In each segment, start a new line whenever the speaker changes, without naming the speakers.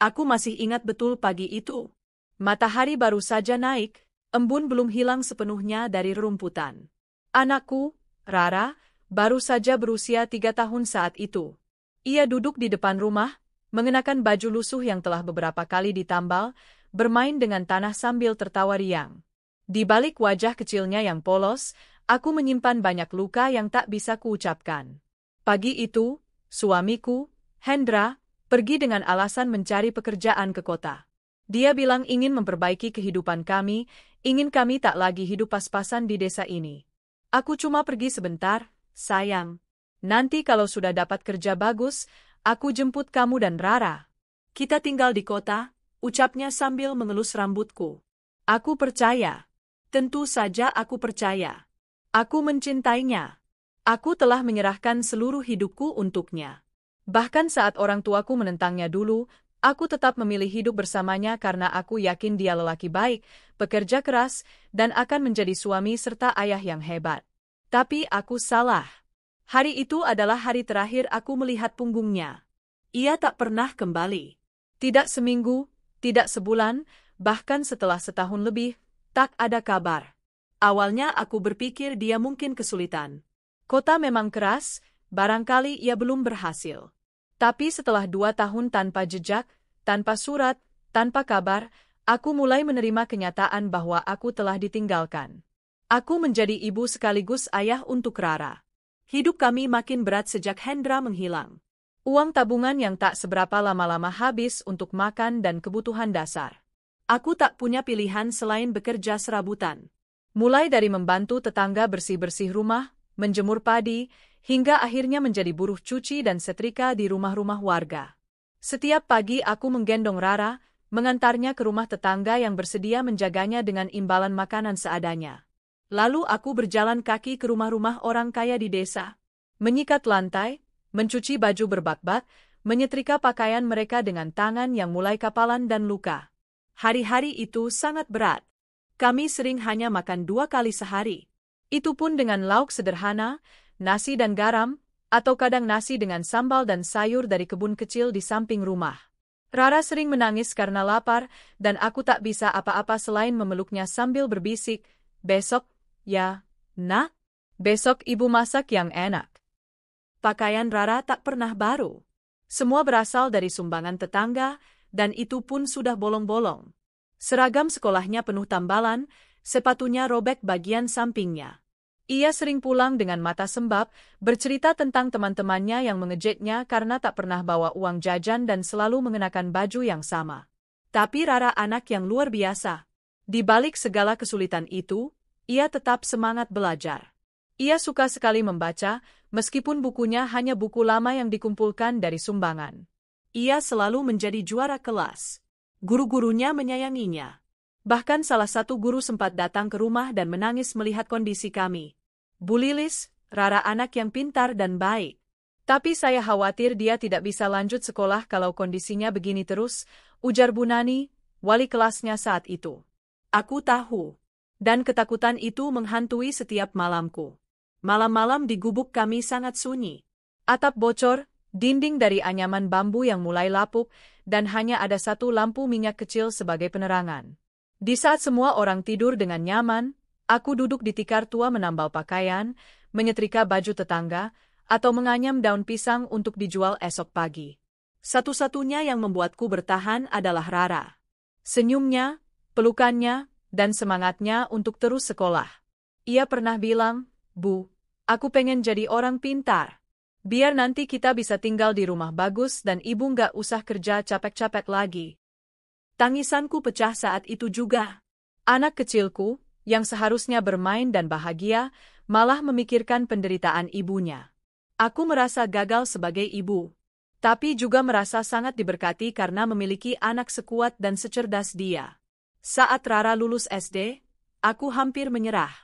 Aku masih ingat betul pagi itu. Matahari baru saja naik, embun belum hilang sepenuhnya dari rerumputan. Anakku, Rara, baru saja berusia 3 tahun saat itu. Ia duduk di depan rumah, mengenakan baju lusuh yang telah beberapa kali ditambal, bermain dengan tanah sambil tertawa riang. Di balik wajah kecilnya yang polos, aku menyimpan banyak luka yang tak bisa kuucapkan. Pagi itu, suamiku, Hendra, pergi dengan alasan mencari pekerjaan ke kota. Dia bilang ingin memperbaiki kehidupan kami, ingin kami tak lagi hidup pas-pasan di desa ini. Aku cuma pergi sebentar, sayang. Nanti kalau sudah dapat kerja bagus, aku jemput kamu dan Rara. Kita tinggal di kota, ucapnya sambil mengelus rambutku. Aku percaya. Tentu saja aku percaya. Aku mencintainya. Aku telah menyerahkan seluruh hidupku untuknya. Bahkan saat orang tuaku menentangnya dulu, aku tetap memilih hidup bersamanya karena aku yakin dia lelaki baik, pekerja keras, dan akan menjadi suami serta ayah yang hebat. Tapi aku salah. Hari itu adalah hari terakhir aku melihat punggungnya. Ia tak pernah kembali. Tidak seminggu, tidak sebulan, bahkan setelah setahun lebih, tak ada kabar. Awalnya aku berpikir dia mungkin kesulitan. Kota memang keras, barangkali ia belum berhasil. Tapi setelah 2 tahun tanpa jejak, tanpa surat, tanpa kabar, aku mulai menerima kenyataan bahwa aku telah ditinggalkan. Aku menjadi ibu sekaligus ayah untuk Rara. Hidup kami makin berat sejak Hendra menghilang. Uang tabungan yang tak seberapa lama-lama habis untuk makan dan kebutuhan dasar. Aku tak punya pilihan selain bekerja serabutan. Mulai dari membantu tetangga bersih-bersih rumah, menjemur padi, hingga akhirnya menjadi buruh cuci dan setrika di rumah-rumah warga. Setiap pagi aku menggendong Rara, mengantarnya ke rumah tetangga yang bersedia menjaganya dengan imbalan makanan seadanya. Lalu aku berjalan kaki ke rumah-rumah orang kaya di desa, menyikat lantai, mencuci baju berbak-bak, menyetrika pakaian mereka dengan tangan yang mulai kapalan dan luka. Hari-hari itu sangat berat. Kami sering hanya makan 2 kali sehari. Itu pun dengan lauk sederhana, nasi dan garam, atau kadang nasi dengan sambal dan sayur dari kebun kecil di samping rumah. Rara sering menangis karena lapar, dan aku tak bisa apa-apa selain memeluknya sambil berbisik, "Besok, ya, nak? Besok ibu masak yang enak." Pakaian Rara tak pernah baru. Semua berasal dari sumbangan tetangga, dan itu pun sudah bolong-bolong. Seragam sekolahnya penuh tambalan, sepatunya robek bagian sampingnya. Ia sering pulang dengan mata sembab, bercerita tentang teman-temannya yang mengejeknya karena tak pernah bawa uang jajan dan selalu mengenakan baju yang sama. Tapi Rara anak yang luar biasa. Di balik segala kesulitan itu, ia tetap semangat belajar. Ia suka sekali membaca, meskipun bukunya hanya buku lama yang dikumpulkan dari sumbangan. Ia selalu menjadi juara kelas. Guru-gurunya menyayanginya. Bahkan salah satu guru sempat datang ke rumah dan menangis melihat kondisi kami. "Bu Lilis, Rara anak yang pintar dan baik. Tapi saya khawatir dia tidak bisa lanjut sekolah kalau kondisinya begini terus," ujar Bu Nani, wali kelasnya saat itu. Aku tahu. Dan ketakutan itu menghantui setiap malamku. Malam-malam di gubuk kami sangat sunyi. Atap bocor, dinding dari anyaman bambu yang mulai lapuk, dan hanya ada satu lampu minyak kecil sebagai penerangan. Di saat semua orang tidur dengan nyaman, aku duduk di tikar tua menambal pakaian, menyetrika baju tetangga, atau menganyam daun pisang untuk dijual esok pagi. Satu-satunya yang membuatku bertahan adalah Rara. Senyumnya, pelukannya, dan semangatnya untuk terus sekolah. Ia pernah bilang, "Bu, aku pengen jadi orang pintar. Biar nanti kita bisa tinggal di rumah bagus dan ibu nggak usah kerja capek-capek lagi." Tangisanku pecah saat itu juga. Anak kecilku, yang seharusnya bermain dan bahagia, malah memikirkan penderitaan ibunya. Aku merasa gagal sebagai ibu, tapi juga merasa sangat diberkati karena memiliki anak sekuat dan secerdas dia. Saat Rara lulus SD, aku hampir menyerah.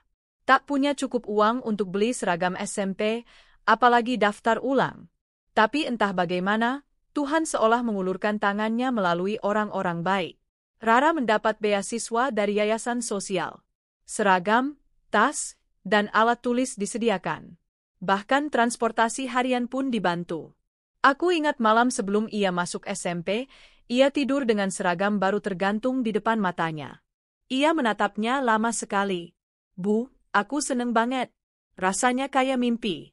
Tak punya cukup uang untuk beli seragam SMP, apalagi daftar ulang. Tapi entah bagaimana, Tuhan seolah mengulurkan tangannya melalui orang-orang baik. Rara mendapat beasiswa dari yayasan sosial. Seragam, tas, dan alat tulis disediakan. Bahkan transportasi harian pun dibantu. Aku ingat malam sebelum ia masuk SMP, Ia tidur dengan seragam baru tergantung di depan matanya. Ia menatapnya lama sekali. Bu, aku seneng banget. Rasanya kayak mimpi.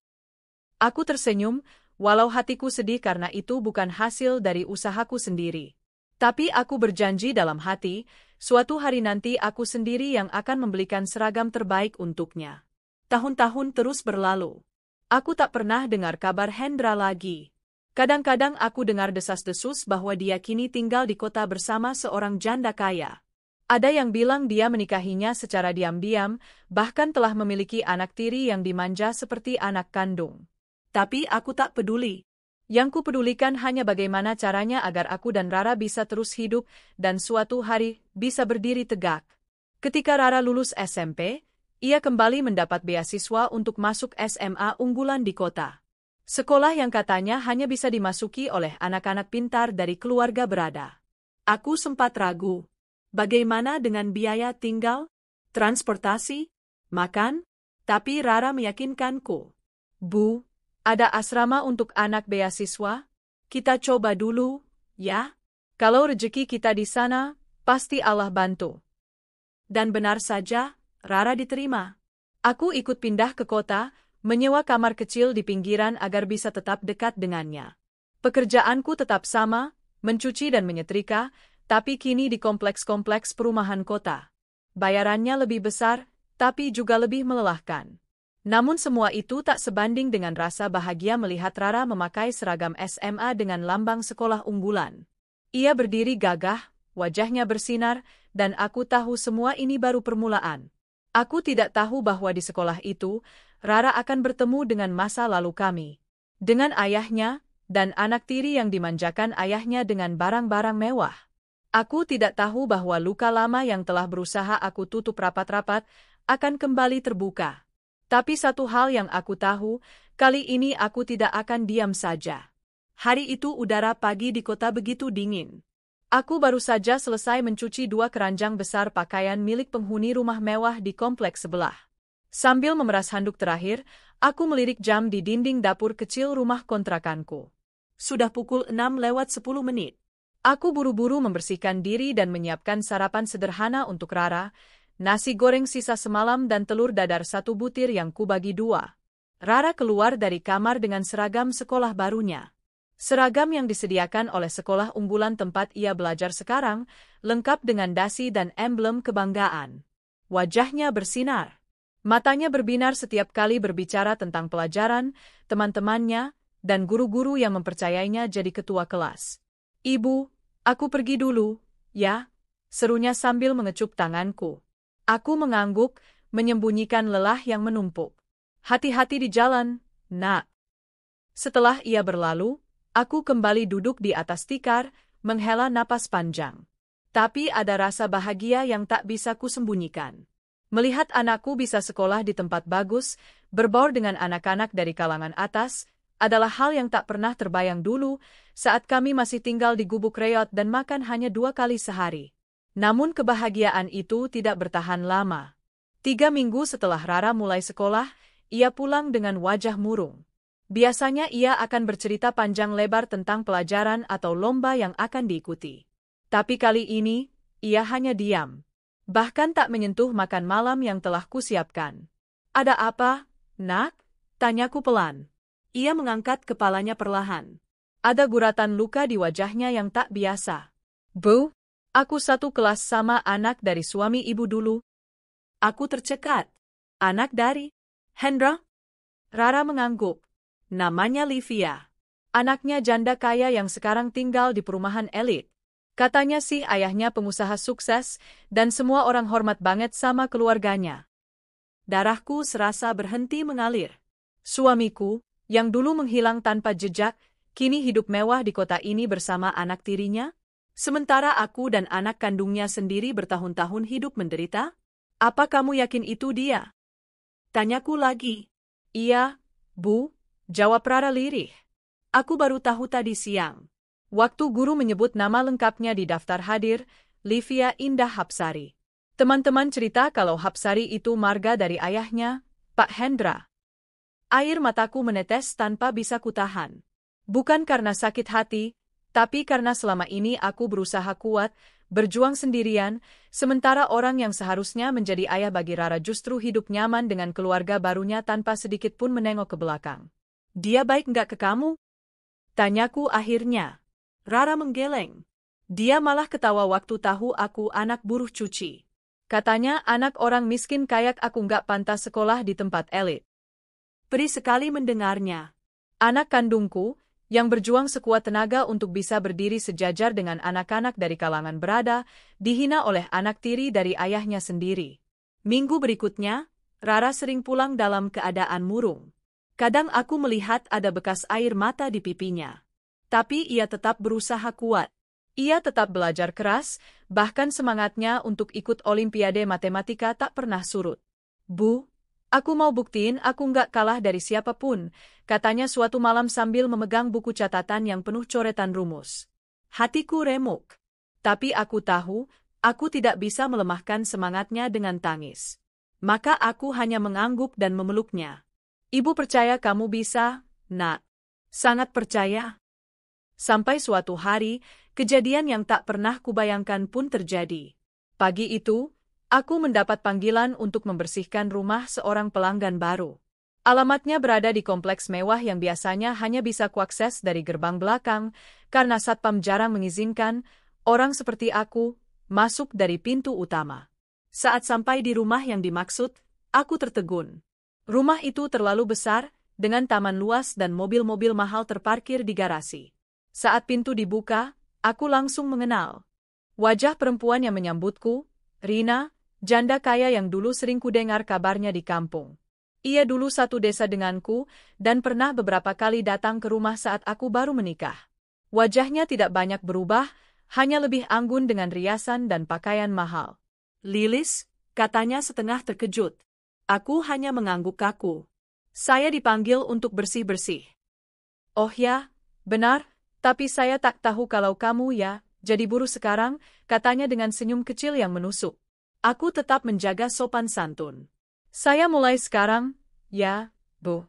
Aku tersenyum, walau hatiku sedih karena itu bukan hasil dari usahaku sendiri. Tapi aku berjanji dalam hati, suatu hari nanti aku sendiri yang akan membelikan seragam terbaik untuknya. Tahun-tahun terus berlalu. Aku tak pernah dengar kabar Hendra lagi. Kadang-kadang aku dengar desas-desus bahwa dia kini tinggal di kota bersama seorang janda kaya. Ada yang bilang dia menikahinya secara diam-diam, bahkan telah memiliki anak tiri yang dimanja seperti anak kandung. Tapi aku tak peduli. Yang kupedulikan hanya bagaimana caranya agar aku dan Rara bisa terus hidup dan suatu hari bisa berdiri tegak. Ketika Rara lulus SMP, ia kembali mendapat beasiswa untuk masuk SMA unggulan di kota. Sekolah yang katanya hanya bisa dimasuki oleh anak-anak pintar dari keluarga berada. Aku sempat ragu. Bagaimana dengan biaya tinggal, transportasi, makan? Tapi Rara meyakinkanku. Bu, ada asrama untuk anak beasiswa? Kita coba dulu, ya? Kalau rezeki kita di sana, pasti Allah bantu. Dan benar saja, Rara diterima. Aku ikut pindah ke kota, menyewa kamar kecil di pinggiran agar bisa tetap dekat dengannya. Pekerjaanku tetap sama, mencuci dan menyetrika, tapi kini di kompleks-kompleks perumahan kota. Bayarannya lebih besar, tapi juga lebih melelahkan. Namun semua itu tak sebanding dengan rasa bahagia melihat Rara memakai seragam SMA dengan lambang sekolah unggulan. Ia berdiri gagah, wajahnya bersinar, dan aku tahu semua ini baru permulaan. Aku tidak tahu bahwa di sekolah itu, Rara akan bertemu dengan masa lalu kami. Dengan ayahnya, dan anak tiri yang dimanjakan ayahnya dengan barang-barang mewah. Aku tidak tahu bahwa luka lama yang telah berusaha aku tutup rapat-rapat, akan kembali terbuka. Tapi satu hal yang aku tahu, kali ini aku tidak akan diam saja. Hari itu udara pagi di kota begitu dingin. Aku baru saja selesai mencuci 2 keranjang besar pakaian milik penghuni rumah mewah di kompleks sebelah. Sambil memeras handuk terakhir, aku melirik jam di dinding dapur kecil rumah kontrakanku. Sudah pukul 6:10. Aku buru-buru membersihkan diri dan menyiapkan sarapan sederhana untuk Rara, nasi goreng sisa semalam dan telur dadar 1 butir yang kubagi 2. Rara keluar dari kamar dengan seragam sekolah barunya. Seragam yang disediakan oleh sekolah unggulan tempat ia belajar sekarang, lengkap dengan dasi dan emblem kebanggaan. Wajahnya bersinar. Matanya berbinar setiap kali berbicara tentang pelajaran, teman-temannya, dan guru-guru yang mempercayainya jadi ketua kelas. Ibu, aku pergi dulu, ya? Serunya sambil mengecup tanganku. Aku mengangguk, menyembunyikan lelah yang menumpuk. Hati-hati di jalan, nak. Setelah ia berlalu, aku kembali duduk di atas tikar, menghela napas panjang. Tapi ada rasa bahagia yang tak bisa kusembunyikan. Melihat anakku bisa sekolah di tempat bagus, berbaur dengan anak-anak dari kalangan atas, adalah hal yang tak pernah terbayang dulu saat kami masih tinggal di gubuk reot dan makan hanya 2 kali sehari. Namun kebahagiaan itu tidak bertahan lama. 3 minggu setelah Rara mulai sekolah, ia pulang dengan wajah murung. Biasanya ia akan bercerita panjang lebar tentang pelajaran atau lomba yang akan diikuti. Tapi kali ini, ia hanya diam. Bahkan tak menyentuh makan malam yang telah kusiapkan. Ada apa, nak? Tanyaku pelan. Ia mengangkat kepalanya perlahan. Ada guratan luka di wajahnya yang tak biasa. Bu, aku satu kelas sama anak dari suami ibu dulu. Aku tercekat. Anak dari Hendra? Rara mengangguk. Namanya Livia. Anaknya janda kaya yang sekarang tinggal di perumahan elit. Katanya sih ayahnya pengusaha sukses dan semua orang hormat banget sama keluarganya. Darahku serasa berhenti mengalir. Suamiku, yang dulu menghilang tanpa jejak, kini hidup mewah di kota ini bersama anak tirinya? Sementara aku dan anak kandungnya sendiri bertahun-tahun hidup menderita? Apa kamu yakin itu dia? Tanyaku lagi. Iya, Bu. Jawab Rara lirih. Aku baru tahu tadi siang. Waktu guru menyebut nama lengkapnya di daftar hadir, Livia Indah Hapsari. Teman-teman cerita kalau Hapsari itu marga dari ayahnya, Pak Hendra. Air mataku menetes tanpa bisa kutahan. Bukan karena sakit hati, Tapi karena selama ini aku berusaha kuat, berjuang sendirian, sementara orang yang seharusnya menjadi ayah bagi Rara justru hidup nyaman dengan keluarga barunya tanpa sedikit pun menengok ke belakang. Dia baik nggak ke kamu? Tanyaku akhirnya. Rara menggeleng. Dia malah ketawa waktu tahu aku anak buruh cuci. Katanya anak orang miskin kayak aku nggak pantas sekolah di tempat elit. Perih sekali mendengarnya. Anak kandungku, yang berjuang sekuat tenaga untuk bisa berdiri sejajar dengan anak-anak dari kalangan berada, dihina oleh anak tiri dari ayahnya sendiri. Minggu berikutnya, Rara sering pulang dalam keadaan murung. Kadang aku melihat ada bekas air mata di pipinya. Tapi ia tetap berusaha kuat. Ia tetap belajar keras, bahkan semangatnya untuk ikut Olimpiade Matematika tak pernah surut. Bu, aku mau buktiin aku nggak kalah dari siapapun, katanya suatu malam sambil memegang buku catatan yang penuh coretan rumus. Hatiku remuk. Tapi aku tahu, aku tidak bisa melemahkan semangatnya dengan tangis. Maka aku hanya mengangguk dan memeluknya. Ibu percaya kamu bisa, Nak. Sangat percaya. Sampai suatu hari, kejadian yang tak pernah kubayangkan pun terjadi. Pagi itu, aku mendapat panggilan untuk membersihkan rumah seorang pelanggan baru. Alamatnya berada di kompleks mewah yang biasanya hanya bisa kuakses dari gerbang belakang, karena satpam jarang mengizinkan orang seperti aku masuk dari pintu utama. Saat sampai di rumah yang dimaksud, aku tertegun. Rumah itu terlalu besar, dengan taman luas dan mobil-mobil mahal terparkir di garasi. Saat pintu dibuka, aku langsung mengenal wajah perempuan yang menyambutku, Rina, janda kaya yang dulu sering kudengar kabarnya di kampung. Ia dulu satu desa denganku, dan pernah beberapa kali datang ke rumah saat aku baru menikah. Wajahnya tidak banyak berubah, hanya lebih anggun dengan riasan dan pakaian mahal. Lilis, katanya setengah terkejut. Aku hanya mengangguk kaku. Saya dipanggil untuk bersih-bersih. Oh ya, benar. Tapi saya tak tahu kalau kamu ya, jadi buruh sekarang, katanya dengan senyum kecil yang menusuk. Aku tetap menjaga sopan santun. Saya mulai sekarang, ya, Bu.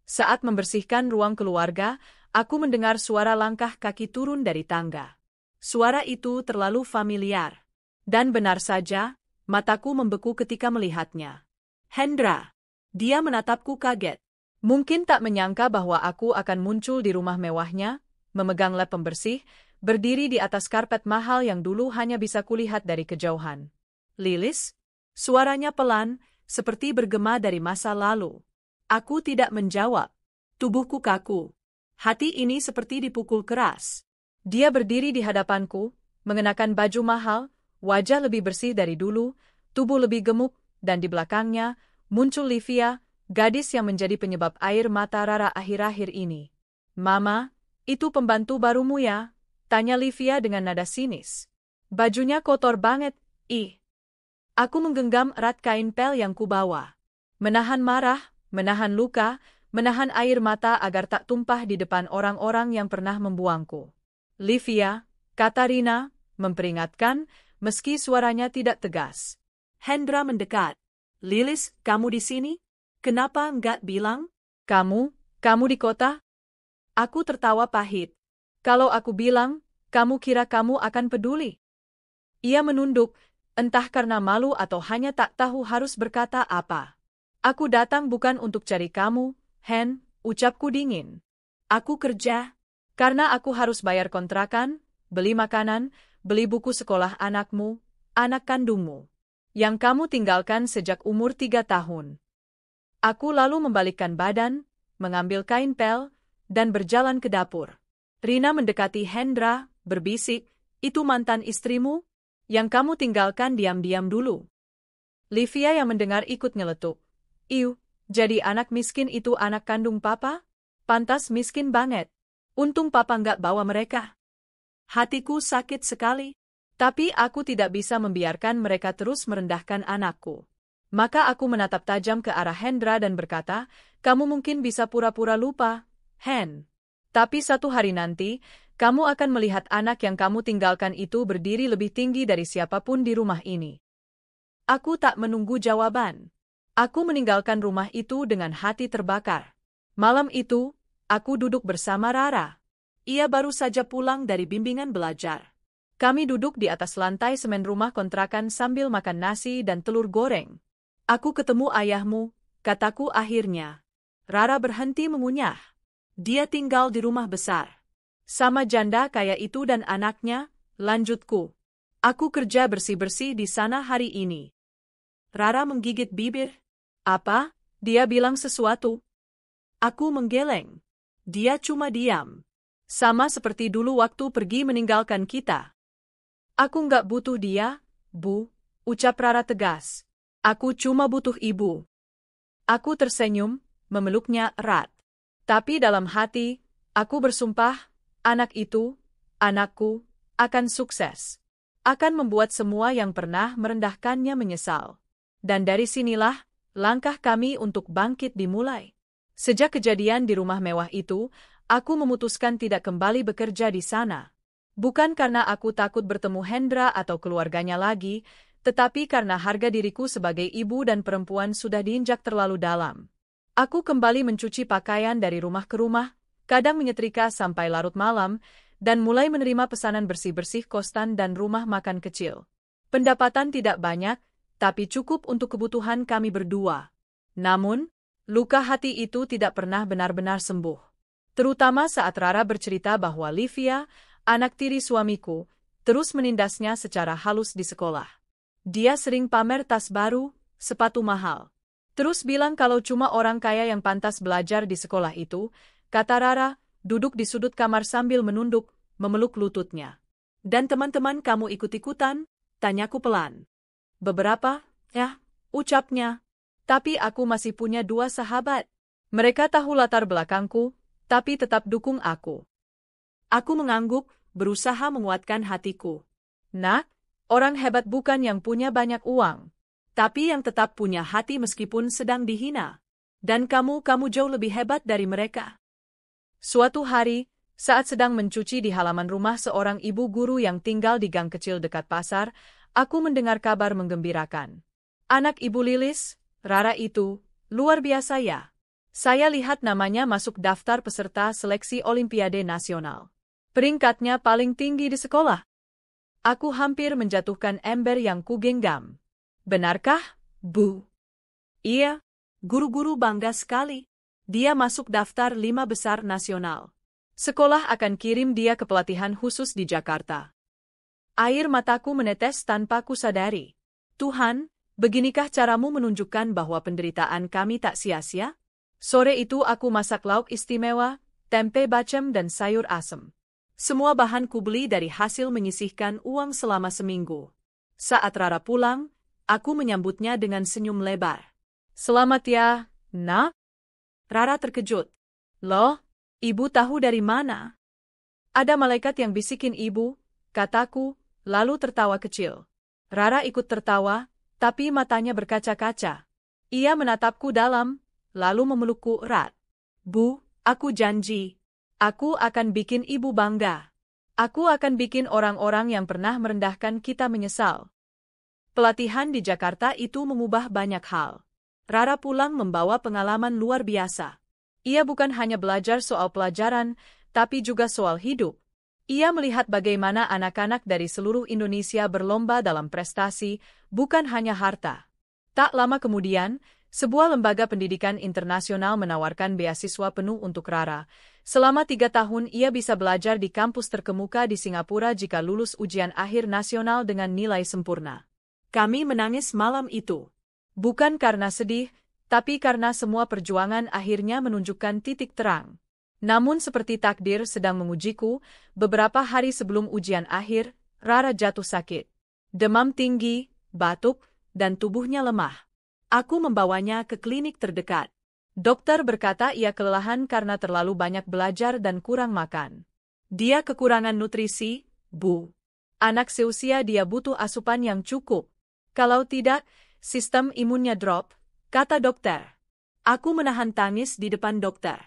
Saat membersihkan ruang keluarga, aku mendengar suara langkah kaki turun dari tangga. Suara itu terlalu familiar. Dan benar saja, mataku membeku ketika melihatnya. Hendra. Dia menatapku kaget. Mungkin tak menyangka bahwa aku akan muncul di rumah mewahnya, memegang lap pembersih, berdiri di atas karpet mahal yang dulu hanya bisa kulihat dari kejauhan. Lilis? Suaranya pelan, seperti bergema dari masa lalu. Aku tidak menjawab. Tubuhku kaku. Hati ini seperti dipukul keras. Dia berdiri di hadapanku, mengenakan baju mahal, wajah lebih bersih dari dulu, tubuh lebih gemuk, dan di belakangnya, muncul Livia, gadis yang menjadi penyebab air mata Rara akhir-akhir ini. Mama, itu pembantu barumu ya? Tanya Livia dengan nada sinis. Bajunya kotor banget, ih. Aku menggenggam erat kain pel yang kubawa. Menahan marah, menahan luka, menahan air mata agar tak tumpah di depan orang-orang yang pernah membuangku. Livia, kata Rina, memperingatkan, meski suaranya tidak tegas. Hendra mendekat. Lilis, kamu di sini? Kenapa enggak bilang? Kamu di kota? Aku tertawa pahit. Kalau aku bilang, kamu kira kamu akan peduli? Ia menunduk, entah karena malu atau hanya tak tahu harus berkata apa. Aku datang bukan untuk cari kamu, Hen, ucapku dingin. Aku kerja, karena aku harus bayar kontrakan, beli makanan, beli buku sekolah anakmu, anak kandungmu, yang kamu tinggalkan sejak umur 3 tahun. Aku lalu membalikkan badan, mengambil kain pel, dan berjalan ke dapur. Rina mendekati Hendra, berbisik, itu mantan istrimu? Yang kamu tinggalkan diam-diam dulu. Livia yang mendengar ikut nyeletuk. Iu, jadi anak miskin itu anak kandung papa? Pantas miskin banget. Untung papa nggak bawa mereka. Hatiku sakit sekali. Tapi aku tidak bisa membiarkan mereka terus merendahkan anakku. Maka aku menatap tajam ke arah Hendra dan berkata, kamu mungkin bisa pura-pura lupa, Hen. Tapi satu hari nanti, kamu akan melihat anak yang kamu tinggalkan itu berdiri lebih tinggi dari siapapun di rumah ini. Aku tak menunggu jawaban. Aku meninggalkan rumah itu dengan hati terbakar. Malam itu, aku duduk bersama Rara. Ia baru saja pulang dari bimbingan belajar. Kami duduk di atas lantai semen rumah kontrakan sambil makan nasi dan telur goreng. Aku ketemu ayahmu, kataku akhirnya. Rara berhenti mengunyah. Dia tinggal di rumah besar. Sama janda kaya itu dan anaknya, lanjutku. Aku kerja bersih-bersih di sana hari ini. Rara menggigit bibir. Apa? Dia bilang sesuatu. Aku menggeleng. Dia cuma diam. Sama seperti dulu waktu pergi meninggalkan kita. Aku nggak butuh dia, Bu, ucap Rara tegas. Aku cuma butuh ibu. Aku tersenyum, memeluknya erat. Tapi dalam hati, aku bersumpah, anak itu, anakku, akan sukses. Akan membuat semua yang pernah merendahkannya menyesal. Dan dari sinilah, langkah kami untuk bangkit dimulai. Sejak kejadian di rumah mewah itu, aku memutuskan tidak kembali bekerja di sana. Bukan karena aku takut bertemu Hendra atau keluarganya lagi, tetapi karena harga diriku sebagai ibu dan perempuan sudah diinjak terlalu dalam. Aku kembali mencuci pakaian dari rumah ke rumah, kadang menyetrika sampai larut malam, dan mulai menerima pesanan bersih-bersih kosan dan rumah makan kecil. Pendapatan tidak banyak, tapi cukup untuk kebutuhan kami berdua. Namun, luka hati itu tidak pernah benar-benar sembuh. Terutama saat Rara bercerita bahwa Livia, anak tiri suamiku, terus menindasnya secara halus di sekolah. Dia sering pamer tas baru, sepatu mahal. Terus bilang kalau cuma orang kaya yang pantas belajar di sekolah itu, kata Rara, duduk di sudut kamar sambil menunduk, memeluk lututnya. Dan teman-teman kamu ikut-ikutan? Tanyaku pelan. Beberapa, ya, ucapnya. Tapi aku masih punya 2 sahabat. Mereka tahu latar belakangku, tapi tetap dukung aku. Aku mengangguk, berusaha menguatkan hatiku. Nak, orang hebat bukan yang punya banyak uang, tapi yang tetap punya hati meskipun sedang dihina. Dan kamu jauh lebih hebat dari mereka. Suatu hari, saat sedang mencuci di halaman rumah seorang ibu guru yang tinggal di gang kecil dekat pasar, aku mendengar kabar menggembirakan. Anak Ibu Lilis, Rara itu, luar biasa ya. Saya lihat namanya masuk daftar peserta seleksi Olimpiade Nasional. Peringkatnya paling tinggi di sekolah. Aku hampir menjatuhkan ember yang kugenggam. Benarkah, Bu? Iya, guru-guru bangga sekali. Dia masuk daftar 5 besar nasional. Sekolah akan kirim dia ke pelatihan khusus di Jakarta. Air mataku menetes tanpa kusadari. Tuhan, beginikah caramu menunjukkan bahwa penderitaan kami tak sia-sia? Sore itu aku masak lauk istimewa, tempe bacem dan sayur asem. Semua bahan kubeli dari hasil menyisihkan uang selama seminggu. Saat Rara pulang, aku menyambutnya dengan senyum lebar. Selamat ya, Nak? Rara terkejut. Loh, ibu tahu dari mana? Ada malaikat yang bisikin ibu, kataku, lalu tertawa kecil. Rara ikut tertawa, tapi matanya berkaca-kaca. Ia menatapku dalam, lalu memelukku erat. Bu, aku janji. Aku akan bikin ibu bangga. Aku akan bikin orang-orang yang pernah merendahkan kita menyesal. Pelatihan di Jakarta itu mengubah banyak hal. Rara pulang membawa pengalaman luar biasa. Ia bukan hanya belajar soal pelajaran, tapi juga soal hidup. Ia melihat bagaimana anak-anak dari seluruh Indonesia berlomba dalam prestasi, bukan hanya harta. Tak lama kemudian, sebuah lembaga pendidikan internasional menawarkan beasiswa penuh untuk Rara. Selama 3 tahun ia bisa belajar di kampus terkemuka di Singapura jika lulus ujian akhir nasional dengan nilai sempurna. Kami menangis malam itu. Bukan karena sedih, tapi karena semua perjuangan akhirnya menunjukkan titik terang. Namun seperti takdir sedang mengujiku, beberapa hari sebelum ujian akhir, Rara jatuh sakit. Demam tinggi, batuk, dan tubuhnya lemah. Aku membawanya ke klinik terdekat. Dokter berkata ia kelelahan karena terlalu banyak belajar dan kurang makan. Dia kekurangan nutrisi, Bu. Anak seusia dia butuh asupan yang cukup. Kalau tidak, sistem imunnya drop, kata dokter. Aku menahan tangis di depan dokter.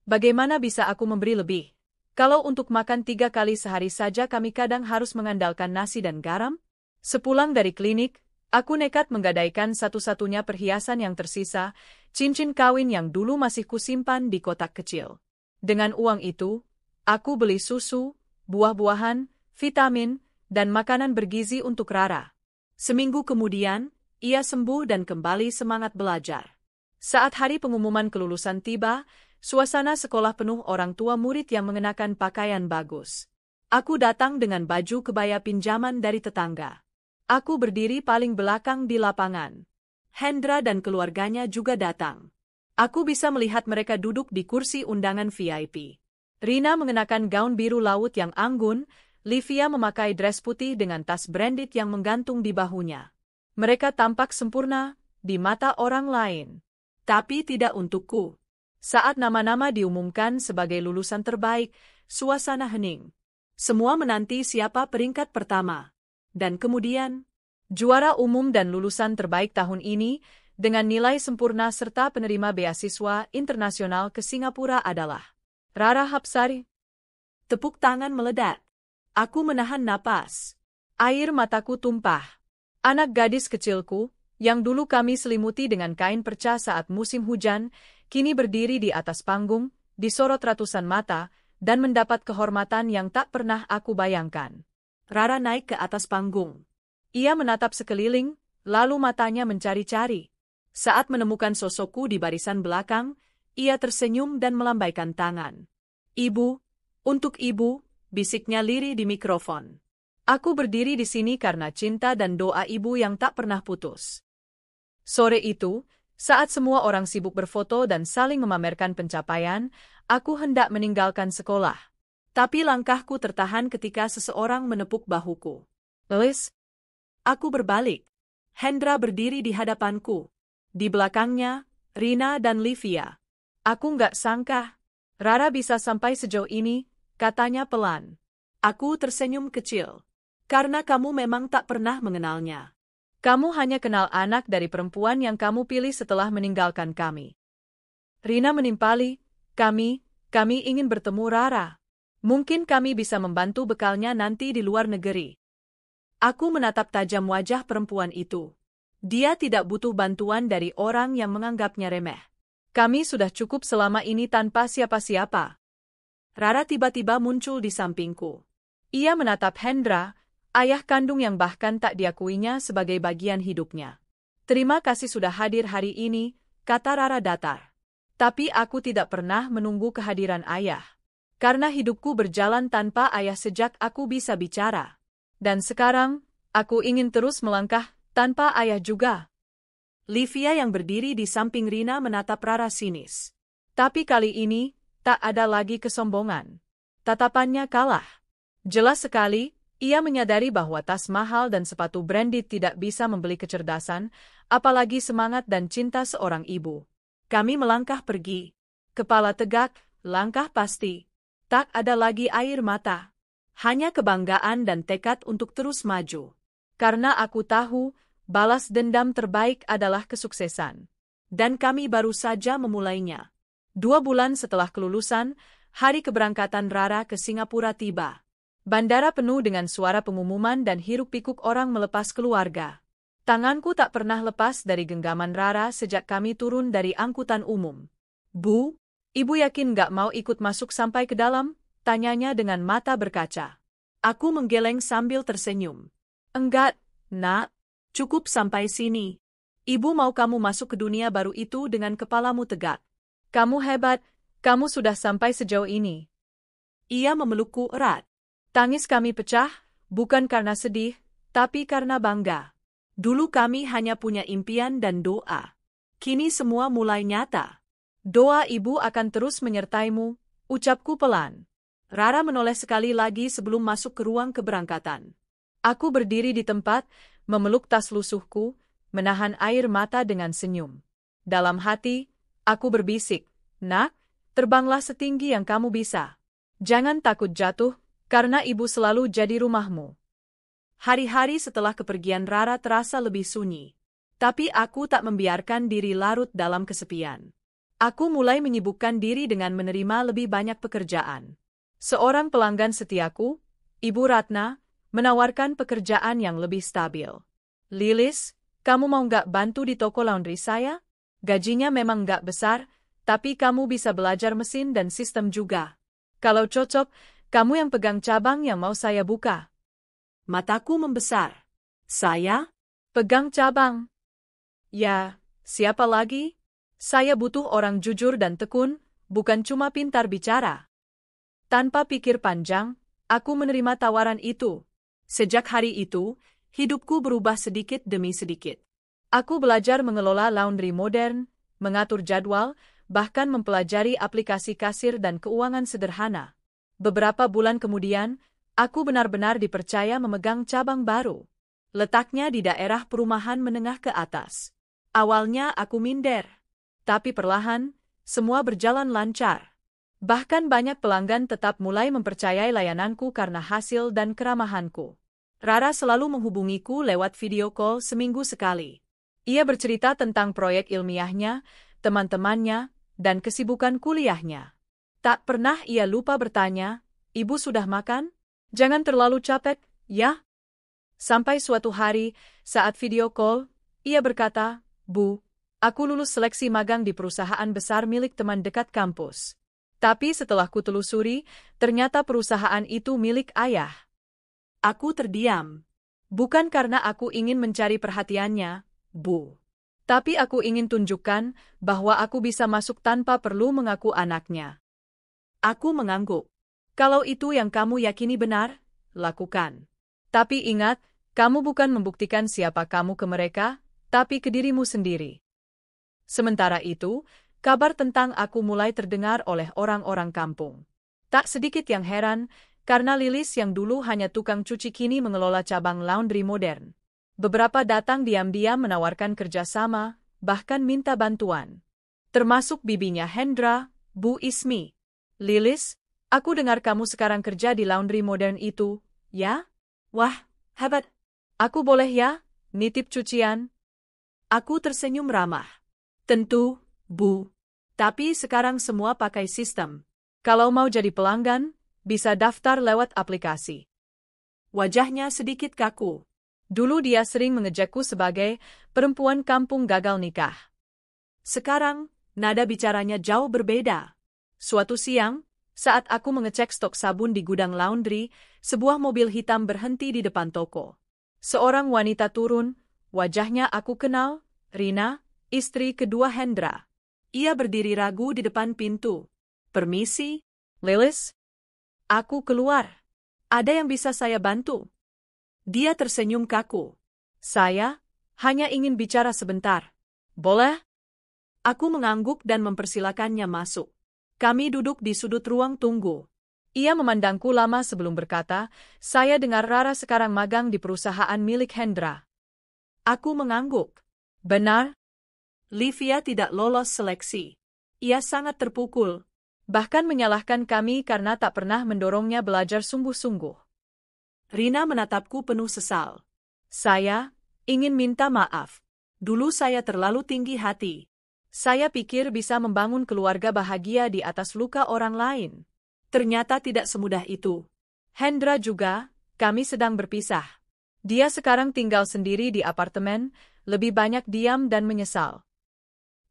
Bagaimana bisa aku memberi lebih? Kalau untuk makan 3 kali sehari saja kami kadang harus mengandalkan nasi dan garam? Sepulang dari klinik, aku nekat menggadaikan satu-satunya perhiasan yang tersisa, cincin kawin yang dulu masih kusimpan di kotak kecil. Dengan uang itu, Aku beli susu, buah-buahan, vitamin, dan makanan bergizi untuk Rara. Seminggu kemudian, ia sembuh dan kembali semangat belajar. Saat hari pengumuman kelulusan tiba, suasana sekolah penuh orang tua murid yang mengenakan pakaian bagus. Aku datang dengan baju kebaya pinjaman dari tetangga. Aku berdiri paling belakang di lapangan. Hendra dan keluarganya juga datang. Aku bisa melihat mereka duduk di kursi undangan VIP. Rina mengenakan gaun biru laut yang anggun, Livia memakai dres putih dengan tas branded yang menggantung di bahunya. Mereka tampak sempurna di mata orang lain. Tapi tidak untukku. Saat nama-nama diumumkan sebagai lulusan terbaik, suasana hening. Semua menanti siapa peringkat pertama. Dan kemudian, juara umum dan lulusan terbaik tahun ini, dengan nilai sempurna serta penerima beasiswa internasional ke Singapura adalah Rara Hapsari. Tepuk tangan meledak. Aku menahan napas. Air mataku tumpah. Anak gadis kecilku, yang dulu kami selimuti dengan kain perca saat musim hujan, kini berdiri di atas panggung, disorot ratusan mata, dan mendapat kehormatan yang tak pernah aku bayangkan. Rara naik ke atas panggung. Ia menatap sekeliling, lalu matanya mencari-cari. Saat menemukan sosokku di barisan belakang, ia tersenyum dan melambaikan tangan. Ibu, untuk ibu, bisiknya lirih di mikrofon. Aku berdiri di sini karena cinta dan doa ibu yang tak pernah putus. Sore itu, saat semua orang sibuk berfoto dan saling memamerkan pencapaian, aku hendak meninggalkan sekolah. Tapi langkahku tertahan ketika seseorang menepuk bahuku. Liz? Aku berbalik. Hendra berdiri di hadapanku. Di belakangnya, Rina dan Livia. Aku nggak sangka Rara bisa sampai sejauh ini, katanya pelan. Aku tersenyum kecil. Karena kamu memang tak pernah mengenalnya. Kamu hanya kenal anak dari perempuan yang kamu pilih setelah meninggalkan kami. Rina menimpali, kami ingin bertemu Rara. Mungkin kami bisa membantu bekalnya nanti di luar negeri. Aku menatap tajam wajah perempuan itu. Dia tidak butuh bantuan dari orang yang menganggapnya remeh. Kami sudah cukup selama ini tanpa siapa-siapa. Rara tiba-tiba muncul di sampingku. Ia menatap Hendra, ayah kandung yang bahkan tak diakuinya sebagai bagian hidupnya. Terima kasih sudah hadir hari ini, kata Rara datar. Tapi aku tidak pernah menunggu kehadiran ayah. Karena hidupku berjalan tanpa ayah sejak aku bisa bicara. Dan sekarang, aku ingin terus melangkah tanpa ayah juga. Livia yang berdiri di samping Rina menatap Rara sinis. Tapi kali ini, tak ada lagi kesombongan. Tatapannya kalah. Jelas sekali, ia menyadari bahwa tas mahal dan sepatu branded tidak bisa membeli kecerdasan, apalagi semangat dan cinta seorang ibu. Kami melangkah pergi. Kepala tegak, langkah pasti. Tak ada lagi air mata. Hanya kebanggaan dan tekad untuk terus maju. Karena aku tahu, balas dendam terbaik adalah kesuksesan. Dan kami baru saja memulainya. 2 bulan setelah kelulusan, hari keberangkatan Rara ke Singapura tiba. Bandara penuh dengan suara pengumuman dan hiruk-pikuk orang melepas keluarga. Tanganku tak pernah lepas dari genggaman Rara sejak kami turun dari angkutan umum. Bu, ibu yakin gak mau ikut masuk sampai ke dalam? Tanyanya dengan mata berkaca. Aku menggeleng sambil tersenyum. Enggak, nak. Cukup sampai sini. Ibu mau kamu masuk ke dunia baru itu dengan kepalamu tegak. Kamu hebat, kamu sudah sampai sejauh ini. Ia memelukku erat. Tangis kami pecah, bukan karena sedih, tapi karena bangga. Dulu kami hanya punya impian dan doa. Kini semua mulai nyata. Doa ibu akan terus menyertaimu, ucapku pelan. Rara menoleh sekali lagi sebelum masuk ke ruang keberangkatan. Aku berdiri di tempat, memeluk tas lusuhku, menahan air mata dengan senyum. Dalam hati, aku berbisik, nak, terbanglah setinggi yang kamu bisa. Jangan takut jatuh, karena ibu selalu jadi rumahmu. Hari-hari setelah kepergian Rara terasa lebih sunyi. Tapi aku tak membiarkan diri larut dalam kesepian. Aku mulai menyibukkan diri dengan menerima lebih banyak pekerjaan. Seorang pelanggan setiaku, Ibu Ratna, menawarkan pekerjaan yang lebih stabil. Lilis, kamu mau nggak bantu di toko laundry saya? Gajinya memang nggak besar, tapi kamu bisa belajar mesin dan sistem juga. Kalau cocok, kamu yang pegang cabang yang mau saya buka.
Mataku membesar. Saya?
Pegang cabang. Ya, siapa lagi? Saya butuh orang jujur dan tekun, bukan cuma pintar bicara. Tanpa pikir panjang, aku menerima tawaran itu. Sejak hari itu, hidupku berubah sedikit demi sedikit. Aku belajar mengelola laundry modern, mengatur jadwal, bahkan mempelajari aplikasi kasir dan keuangan sederhana. Beberapa bulan kemudian, aku benar-benar dipercaya memegang cabang baru. Letaknya di daerah perumahan menengah ke atas. Awalnya aku minder, tapi perlahan, semua berjalan lancar. Bahkan banyak pelanggan tetap mulai mempercayai layananku karena hasil dan keramahanku. Rara selalu menghubungiku lewat video call seminggu sekali. Ia bercerita tentang proyek ilmiahnya, teman-temannya, dan kesibukan kuliahnya. Tak pernah ia lupa bertanya, "Ibu sudah makan? Jangan terlalu capek, ya?" Sampai suatu hari, saat video call, ia berkata, "Bu, aku lulus seleksi magang di perusahaan besar milik teman dekat kampus. Tapi setelah kutelusuri, ternyata perusahaan itu milik ayah." Aku terdiam. Bukan karena aku ingin mencari perhatiannya, Bu. Tapi aku ingin tunjukkan bahwa aku bisa masuk tanpa perlu mengaku anaknya. Aku mengangguk. Kalau itu yang kamu yakini benar, lakukan. Tapi ingat, kamu bukan membuktikan siapa kamu ke mereka, tapi ke dirimu sendiri. Sementara itu, kabar tentang aku mulai terdengar oleh orang-orang kampung. Tak sedikit yang heran, karena Lilis yang dulu hanya tukang cuci kini mengelola cabang laundry modern. Beberapa datang diam-diam menawarkan kerjasama, bahkan minta bantuan. Termasuk bibinya Hendra, Bu Ismi. "Lilis, aku dengar kamu sekarang kerja di laundry modern itu, ya? Wah, hebat. Aku boleh ya, nitip cucian?" Aku tersenyum ramah. "Tentu, Bu. Tapi sekarang semua pakai sistem. Kalau mau jadi pelanggan, bisa daftar lewat aplikasi." Wajahnya sedikit kaku. Dulu dia sering mengejakku sebagai perempuan kampung gagal nikah. Sekarang, nada bicaranya jauh berbeda. Suatu siang, saat aku mengecek stok sabun di gudang laundry, sebuah mobil hitam berhenti di depan toko. Seorang wanita turun, wajahnya aku kenal, Rina, istri kedua Hendra. Ia berdiri ragu di depan pintu. "Permisi, Lilis?" Aku keluar. "Ada yang bisa saya bantu?" Dia tersenyum kaku. "Saya hanya ingin bicara sebentar. Boleh?" Aku mengangguk dan mempersilakannya masuk. Kami duduk di sudut ruang tunggu. Ia memandangku lama sebelum berkata, "Saya dengar Rara sekarang magang di perusahaan milik Hendra." Aku mengangguk. "Benar? Livia tidak lolos seleksi. Ia sangat terpukul. Bahkan menyalahkan kami karena tak pernah mendorongnya belajar sungguh-sungguh." Rina menatapku penuh sesal. "Saya ingin minta maaf. Dulu saya terlalu tinggi hati. Saya pikir bisa membangun keluarga bahagia di atas luka orang lain. Ternyata tidak semudah itu. Hendra juga, kami sedang berpisah. Dia sekarang tinggal sendiri di apartemen, lebih banyak diam dan menyesal."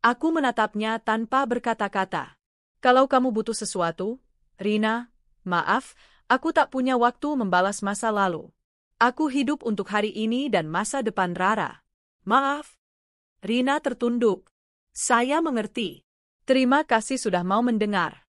Aku menatapnya tanpa berkata-kata. "Kalau kamu butuh sesuatu, Rina, maaf, aku tak punya waktu membalas masa lalu. Aku hidup untuk hari ini dan masa depan Rara." "Maaf." Rina tertunduk. "Saya mengerti. Terima kasih sudah mau mendengar."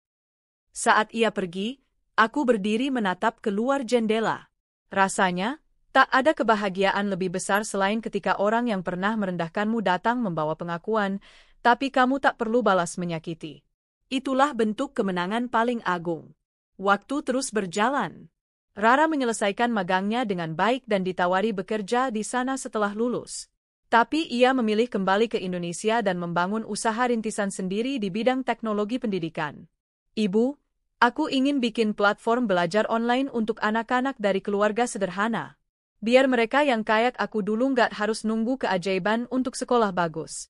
Saat ia pergi, aku berdiri menatap keluar jendela. Rasanya, tak ada kebahagiaan lebih besar selain ketika orang yang pernah merendahkanmu datang membawa pengakuan, tapi kamu tak perlu balas menyakiti. Itulah bentuk kemenangan paling agung. Waktu terus berjalan. Rara menyelesaikan magangnya dengan baik dan ditawari bekerja di sana setelah lulus. Tapi ia memilih kembali ke Indonesia dan membangun usaha rintisan sendiri di bidang teknologi pendidikan. "Ibu, aku ingin bikin platform belajar online untuk anak-anak dari keluarga sederhana. Biar mereka yang kayak aku dulu nggak harus nunggu keajaiban untuk sekolah bagus."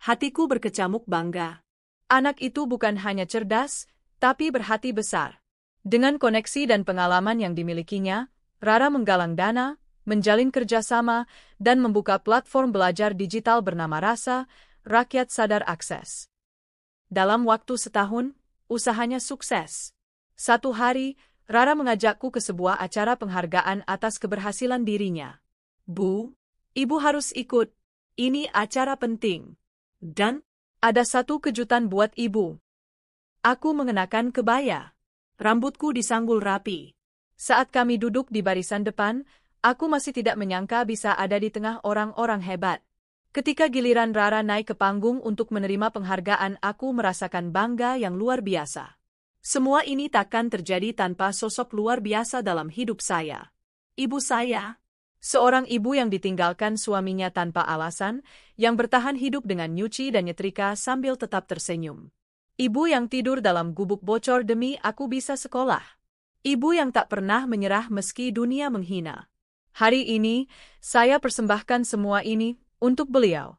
Hatiku berkecamuk bangga. Anak itu bukan hanya cerdas, tapi berhati besar. Dengan koneksi dan pengalaman yang dimilikinya, Rara menggalang dana, menjalin kerjasama, dan membuka platform belajar digital bernama Rasa, Rakyat Sadar Akses. Dalam waktu setahun, usahanya sukses. Satu hari, Rara mengajakku ke sebuah acara penghargaan atas keberhasilan dirinya.
Bu, Ibu harus ikut. Ini acara penting. Dan
Ada satu kejutan buat ibu. Aku mengenakan kebaya.
rambutku disanggul rapi.
Saat kami duduk di barisan depan, aku masih tidak menyangka bisa ada di tengah orang-orang hebat. Ketika giliran Rara naik ke panggung untuk menerima penghargaan, aku merasakan bangga yang luar biasa.
Semua ini takkan terjadi tanpa sosok luar biasa dalam hidup saya. Ibu saya.
Seorang ibu yang ditinggalkan suaminya tanpa alasan, yang bertahan hidup dengan nyuci dan nyetrika sambil tetap tersenyum. Ibu yang tidur dalam gubuk bocor demi aku bisa sekolah. Ibu yang tak pernah menyerah meski dunia menghina. Hari ini, saya persembahkan semua ini untuk beliau.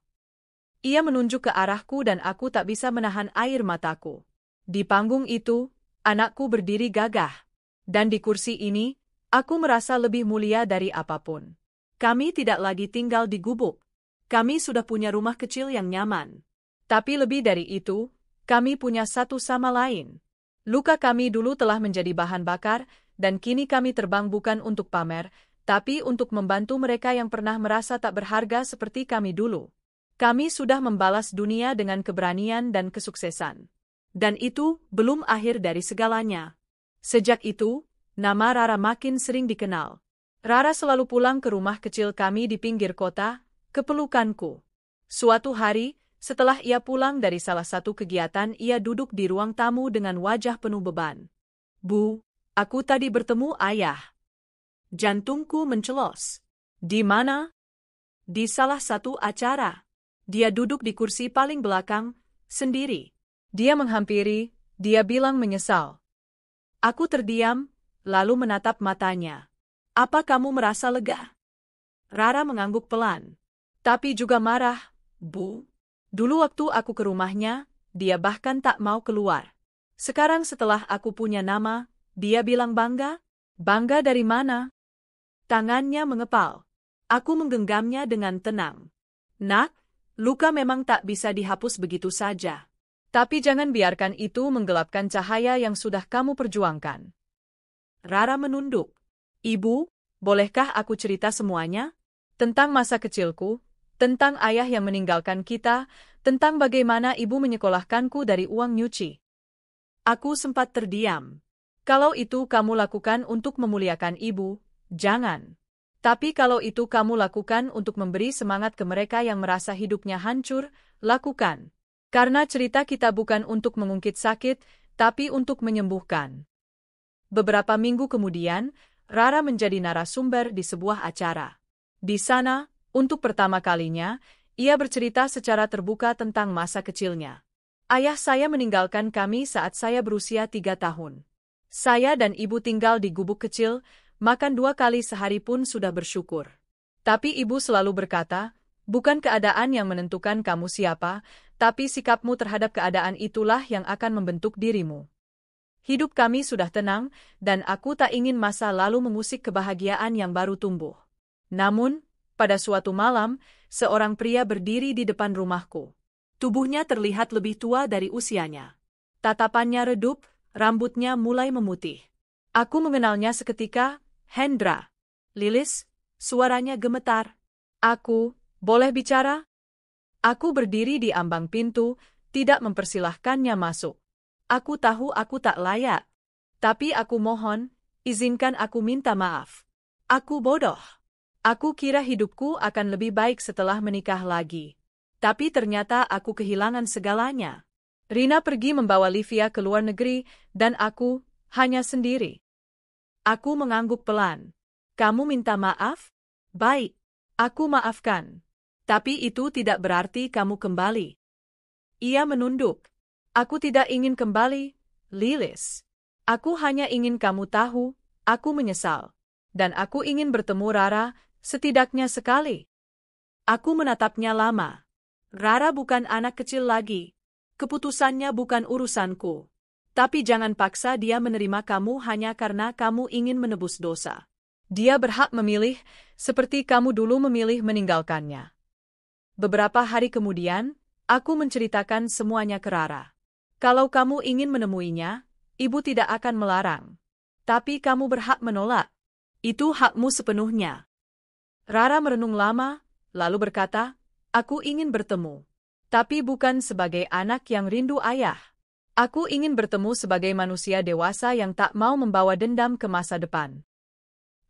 Ia menunjuk ke arahku dan aku tak bisa menahan air mataku. Di panggung itu, anakku berdiri gagah. Dan di kursi ini, aku merasa lebih mulia dari apapun.
Kami tidak lagi tinggal di gubuk. Kami sudah punya rumah kecil yang nyaman.
Tapi lebih dari itu, kami punya satu sama lain. Luka kami dulu telah menjadi bahan bakar, dan kini kami terbang bukan untuk pamer, tapi untuk membantu mereka yang pernah merasa tak berharga seperti kami dulu. Kami sudah membalas dunia dengan keberanian dan kesuksesan.
Dan itu belum akhir dari segalanya.
Sejak itu, nama Rara makin sering dikenal. Rara selalu pulang ke rumah kecil kami di pinggir kota, ke pelukanku. Suatu hari, setelah ia pulang dari salah satu kegiatan, ia duduk di ruang tamu dengan wajah penuh beban.
Bu, aku tadi bertemu ayah. Jantungku mencelos.
Di mana?
Di salah satu acara. Dia duduk di kursi paling belakang, sendiri.
Dia menghampiri, dia bilang menyesal.
Aku terdiam, lalu menatap matanya. Apa kamu merasa lega? Rara mengangguk pelan.
Tapi juga marah, Bu. Dulu waktu aku ke rumahnya, dia bahkan tak mau keluar. Sekarang setelah aku punya nama, dia bilang bangga? Bangga dari mana?
Tangannya mengepal. Aku menggenggamnya dengan tenang. Nak, luka memang tak bisa dihapus begitu saja.
Tapi jangan biarkan itu menggelapkan cahaya yang sudah kamu perjuangkan.
Rara menunduk. Ibu, bolehkah aku cerita semuanya?
Tentang masa kecilku, tentang ayah yang meninggalkan kita, tentang bagaimana ibu menyekolahkanku dari uang nyuci.
Aku sempat terdiam.
Kalau itu kamu lakukan untuk memuliakan ibu, jangan. Tapi kalau itu kamu lakukan untuk memberi semangat ke mereka yang merasa hidupnya hancur, lakukan. Karena cerita kita bukan untuk mengungkit sakit, tapi untuk menyembuhkan. Beberapa minggu kemudian, Rara menjadi narasumber di sebuah acara. Di sana, untuk pertama kalinya, ia bercerita secara terbuka tentang masa kecilnya. Ayah saya meninggalkan kami saat saya berusia 3 tahun. Saya dan ibu tinggal di gubuk kecil, makan 2 kali sehari pun sudah bersyukur. Tapi ibu selalu berkata, bukan keadaan yang menentukan kamu siapa, tapi sikapmu terhadap keadaan itulah yang akan membentuk dirimu. Hidup kami sudah tenang, dan aku tak ingin masa lalu mengusik kebahagiaan yang baru tumbuh. Namun, pada suatu malam, seorang pria berdiri di depan rumahku.
Tubuhnya terlihat lebih tua dari usianya.
Tatapannya redup, rambutnya mulai memutih. Aku mengenalnya seketika, Hendra.
Lilis, suaranya gemetar.
Aku, boleh bicara? Aku berdiri di ambang pintu, tidak mempersilahkannya masuk. Aku tahu aku tak layak. Tapi aku mohon, izinkan aku minta maaf. Aku bodoh. Aku kira hidupku akan lebih baik setelah menikah lagi. Tapi ternyata aku kehilangan segalanya. Rina pergi membawa Livia ke luar negeri, dan aku hanya sendiri.
Aku mengangguk pelan. Kamu minta maaf? Baik, aku maafkan. Tapi itu tidak berarti kamu kembali.
Ia menunduk. Aku tidak ingin kembali, Lilis. Aku hanya ingin kamu tahu, aku menyesal. Dan aku ingin bertemu Rara, setidaknya sekali.
Aku menatapnya lama. Rara bukan anak kecil lagi. Keputusannya bukan urusanku. Tapi jangan paksa dia menerima kamu hanya karena kamu ingin menebus dosa.
Dia berhak memilih, seperti kamu dulu memilih meninggalkannya. Beberapa hari kemudian, aku menceritakan semuanya ke Rara. Kalau kamu ingin menemuinya, Ibu tidak akan melarang. Tapi kamu berhak menolak. Itu hakmu sepenuhnya. Rara merenung lama, lalu berkata, aku ingin bertemu. Tapi bukan sebagai anak yang rindu ayah. Aku ingin bertemu sebagai manusia dewasa yang tak mau membawa dendam ke masa depan.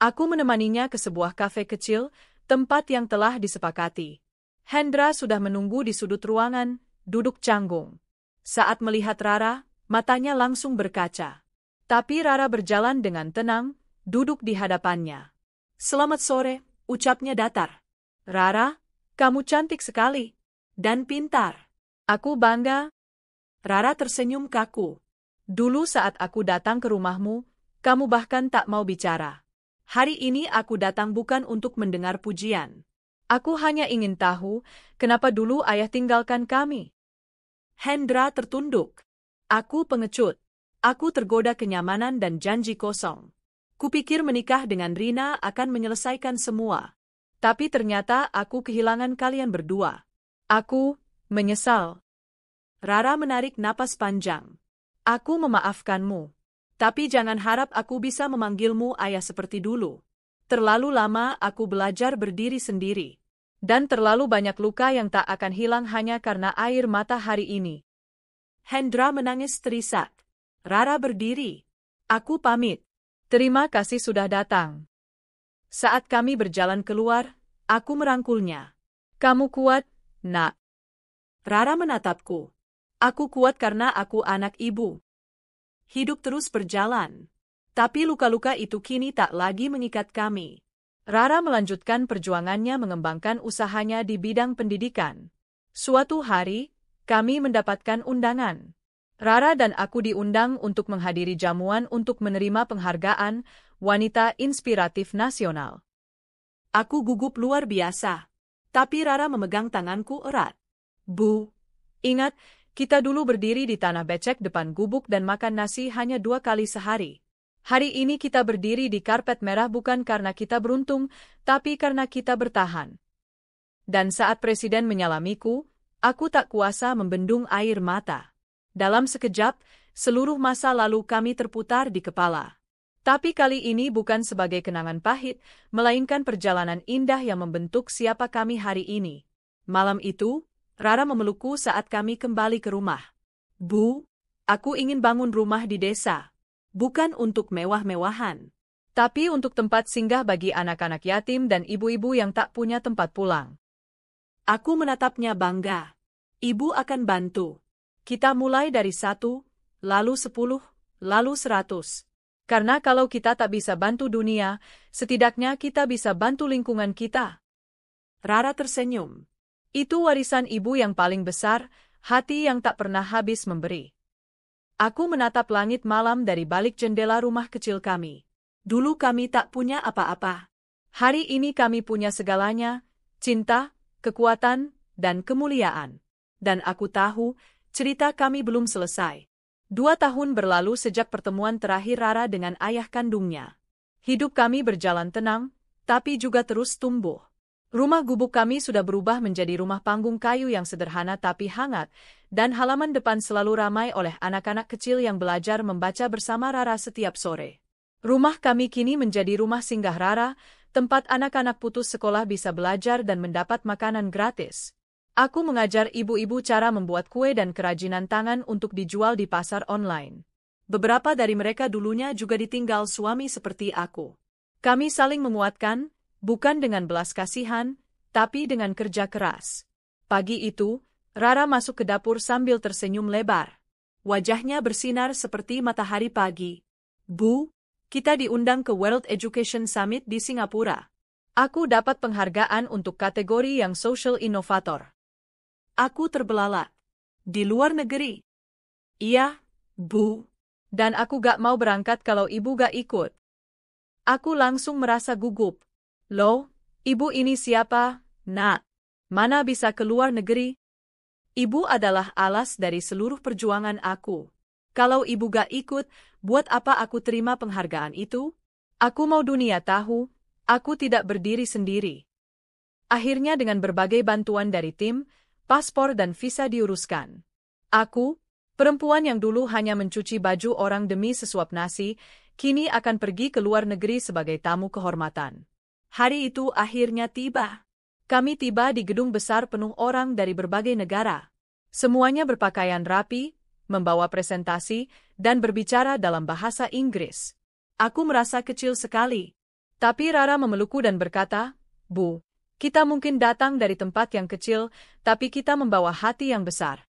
Aku menemaninya ke sebuah kafe kecil, tempat yang telah disepakati. Hendra sudah menunggu di sudut ruangan, duduk canggung. Saat melihat Rara, matanya langsung berkaca. Tapi Rara berjalan dengan tenang, duduk di hadapannya. Selamat sore, ucapnya datar. Rara, kamu cantik sekali. Dan pintar. Aku bangga. Rara tersenyum kaku. Dulu saat aku datang ke rumahmu, kamu bahkan tak mau bicara. Hari ini aku datang bukan untuk mendengar pujian. Aku hanya ingin tahu, kenapa dulu ayah tinggalkan kami. Hendra tertunduk. Aku pengecut. Aku tergoda kenyamanan dan janji kosong. Kupikir menikah dengan Rina akan menyelesaikan semua. Tapi ternyata aku kehilangan kalian berdua. Aku menyesal. Rara menarik napas panjang. Aku memaafkanmu. Tapi jangan harap aku bisa memanggilmu ayah seperti dulu. Terlalu lama aku belajar berdiri sendiri. Dan terlalu banyak luka yang tak akan hilang hanya karena air mata hari ini. Hendra menangis terisak. Rara berdiri. Aku pamit. Terima kasih sudah datang. Saat kami berjalan keluar, aku merangkulnya. Kamu kuat, nak. Rara menatapku. Aku kuat karena aku anak ibu. Hidup terus berjalan. Tapi luka-luka itu kini tak lagi mengikat kami. Rara melanjutkan perjuangannya mengembangkan usahanya di bidang pendidikan. Suatu hari, kami mendapatkan undangan. Rara dan aku diundang untuk menghadiri jamuan untuk menerima penghargaan Wanita Inspiratif Nasional. Aku gugup luar biasa. Tapi Rara memegang tanganku erat. Bu, ingat, kita dulu berdiri di tanah becek depan gubuk dan makan nasi hanya 2 kali sehari. Hari ini kita berdiri di karpet merah bukan karena kita beruntung, tapi karena kita bertahan. Dan saat Presiden menyalamiku, aku tak kuasa membendung air mata. Dalam sekejap, seluruh masa lalu kami terputar di kepala. Tapi kali ini bukan sebagai kenangan pahit, melainkan perjalanan indah yang membentuk siapa kami hari ini. Malam itu, Rara memelukku saat kami kembali ke rumah. Bu, aku ingin bangun rumah di desa. Bukan untuk mewah-mewahan. Tapi untuk tempat singgah bagi anak-anak yatim dan ibu-ibu yang tak punya tempat pulang. Aku menatapnya bangga. Ibu akan bantu. Kita mulai dari 1, lalu 10, lalu 100. Karena kalau kita tak bisa bantu dunia, setidaknya kita bisa bantu lingkungan kita. Rara tersenyum. Itu warisan ibu yang paling besar, hati yang tak pernah habis memberi. Aku menatap langit malam dari balik jendela rumah kecil kami. Dulu kami tak punya apa-apa. Hari ini kami punya segalanya, cinta, kekuatan, dan kemuliaan. Dan aku tahu, cerita kami belum selesai. 2 tahun berlalu sejak pertemuan terakhir Rara dengan ayah kandungnya. Hidup kami berjalan tenang, tapi juga terus tumbuh. Rumah gubuk kami sudah berubah menjadi rumah panggung kayu yang sederhana tapi hangat, dan halaman depan selalu ramai oleh anak-anak kecil yang belajar membaca bersama Rara setiap sore. Rumah kami kini menjadi rumah singgah Rara, tempat anak-anak putus sekolah bisa belajar dan mendapat makanan gratis. Aku mengajar ibu-ibu cara membuat kue dan kerajinan tangan untuk dijual di pasar online. Beberapa dari mereka dulunya juga ditinggal suami seperti aku. Kami saling menguatkan, bukan dengan belas kasihan, tapi dengan kerja keras. Pagi itu, Rara masuk ke dapur sambil tersenyum lebar. Wajahnya bersinar seperti matahari pagi. Bu, kita diundang ke World Education Summit di Singapura. Aku dapat penghargaan untuk kategori yang Social Innovator. Aku terbelalak. Di luar negeri? Iya, Bu. Dan aku gak mau berangkat kalau ibu gak ikut. Aku langsung merasa gugup. Loh, ibu ini siapa, nak? Mana bisa ke luar negeri? Ibu adalah alas dari seluruh perjuangan aku. Kalau ibu gak ikut, buat apa aku terima penghargaan itu? Aku mau dunia tahu, aku tidak berdiri sendiri. Akhirnya dengan berbagai bantuan dari tim, paspor dan visa diuruskan. Aku, Perempuan yang dulu hanya mencuci baju orang demi sesuap nasi, kini akan pergi ke luar negeri sebagai tamu kehormatan. Hari itu akhirnya tiba. Kami tiba di gedung besar penuh orang dari berbagai negara. Semuanya berpakaian rapi, membawa presentasi, dan berbicara dalam bahasa Inggris. Aku merasa kecil sekali. Tapi Rara memelukku dan berkata, "Bu, kita mungkin datang dari tempat yang kecil, tapi kita membawa hati yang besar."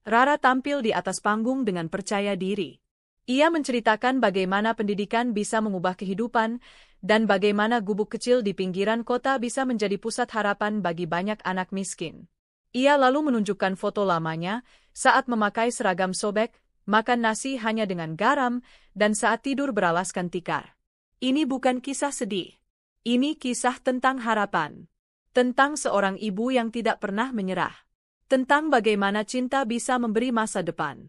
Rara tampil di atas panggung dengan percaya diri. Ia menceritakan bagaimana pendidikan bisa mengubah kehidupan, dan bagaimana gubuk kecil di pinggiran kota bisa menjadi pusat harapan bagi banyak anak miskin. Ia lalu menunjukkan foto lamanya, saat memakai seragam sobek, makan nasi hanya dengan garam, dan saat tidur beralaskan tikar. Ini bukan kisah sedih. Ini kisah tentang harapan. Tentang seorang ibu yang tidak pernah menyerah. Tentang bagaimana cinta bisa memberi masa depan.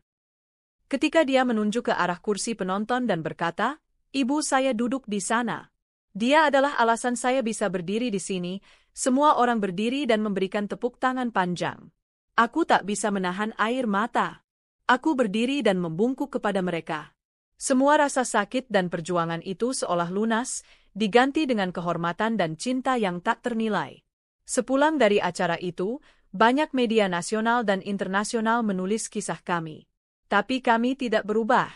Ketika dia menunjuk ke arah kursi penonton dan berkata, "Ibu, saya duduk di sana. Dia adalah alasan saya bisa berdiri di sini." Semua orang berdiri dan memberikan tepuk tangan panjang. Aku tak bisa menahan air mata. Aku berdiri dan membungkuk kepada mereka. Semua rasa sakit dan perjuangan itu seolah lunas, diganti dengan kehormatan dan cinta yang tak ternilai. Sepulang dari acara itu, banyak media nasional dan internasional menulis kisah kami. Tapi kami tidak berubah.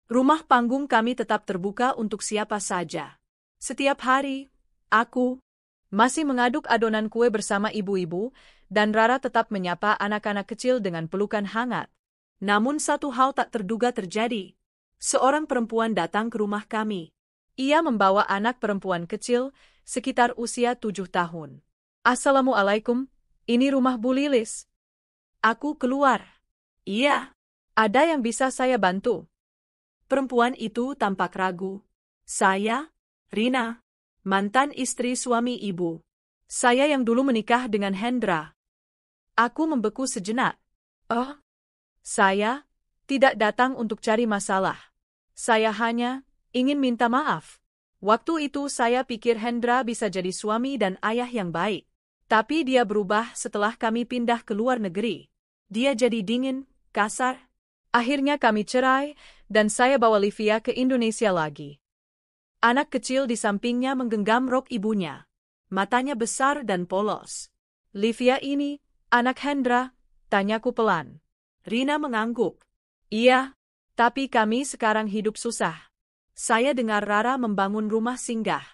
Rumah panggung kami tetap terbuka untuk siapa saja. Setiap hari, aku masih mengaduk adonan kue bersama ibu-ibu, dan Rara tetap menyapa anak-anak kecil dengan pelukan hangat. Namun satu hal tak terduga terjadi. Seorang perempuan datang ke rumah kami. Ia membawa anak perempuan kecil, sekitar usia 7 tahun. "Assalamualaikum, ini rumah Bu Lilis." Aku keluar. "Iya, ada yang bisa saya bantu?" Perempuan itu tampak ragu. "Saya, Rina, mantan istri suami ibu. Saya yang dulu menikah dengan Hendra." Aku membeku sejenak. "Oh, saya tidak datang untuk cari masalah. Saya hanya ingin minta maaf. Waktu itu saya pikir Hendra bisa jadi suami dan ayah yang baik. Tapi dia berubah setelah kami pindah ke luar negeri. Dia jadi dingin, kasar. Akhirnya kami cerai, dan saya bawa Livia ke Indonesia lagi." Anak kecil di sampingnya menggenggam rok ibunya. Matanya besar dan polos. "Livia ini, anak Hendra?" tanyaku pelan. Rina mengangguk. "Iya, tapi kami sekarang hidup susah. Saya dengar Rara membangun rumah singgah.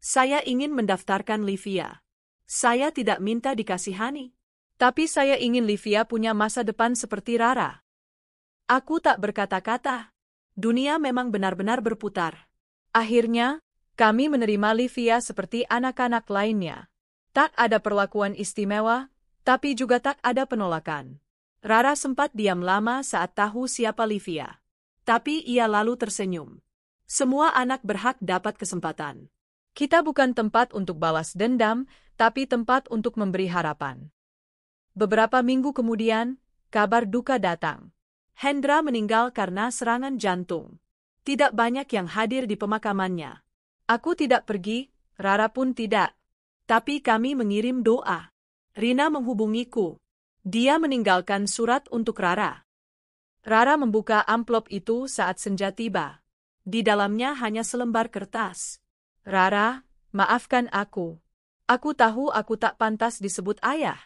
Saya ingin mendaftarkan Livia. Saya tidak minta dikasihani. Tapi saya ingin Livia punya masa depan seperti Rara." Aku tak berkata-kata. Dunia memang benar-benar berputar. Akhirnya, kami menerima Livia seperti anak-anak lainnya. Tak ada perlakuan istimewa, tapi juga tak ada penolakan. Rara sempat diam lama saat tahu siapa Livia. Tapi ia lalu tersenyum. Semua anak berhak dapat kesempatan. Kita bukan tempat untuk balas dendam, tapi tempat untuk memberi harapan. Beberapa minggu kemudian, kabar duka datang. Hendra meninggal karena serangan jantung. Tidak banyak yang hadir di pemakamannya. Aku tidak pergi, Rara pun tidak. Tapi kami mengirim doa. Rina menghubungiku. Dia meninggalkan surat untuk Rara. Rara membuka amplop itu saat senja tiba. Di dalamnya hanya selembar kertas. "Rara, maafkan aku. Aku tahu aku tak pantas disebut ayah.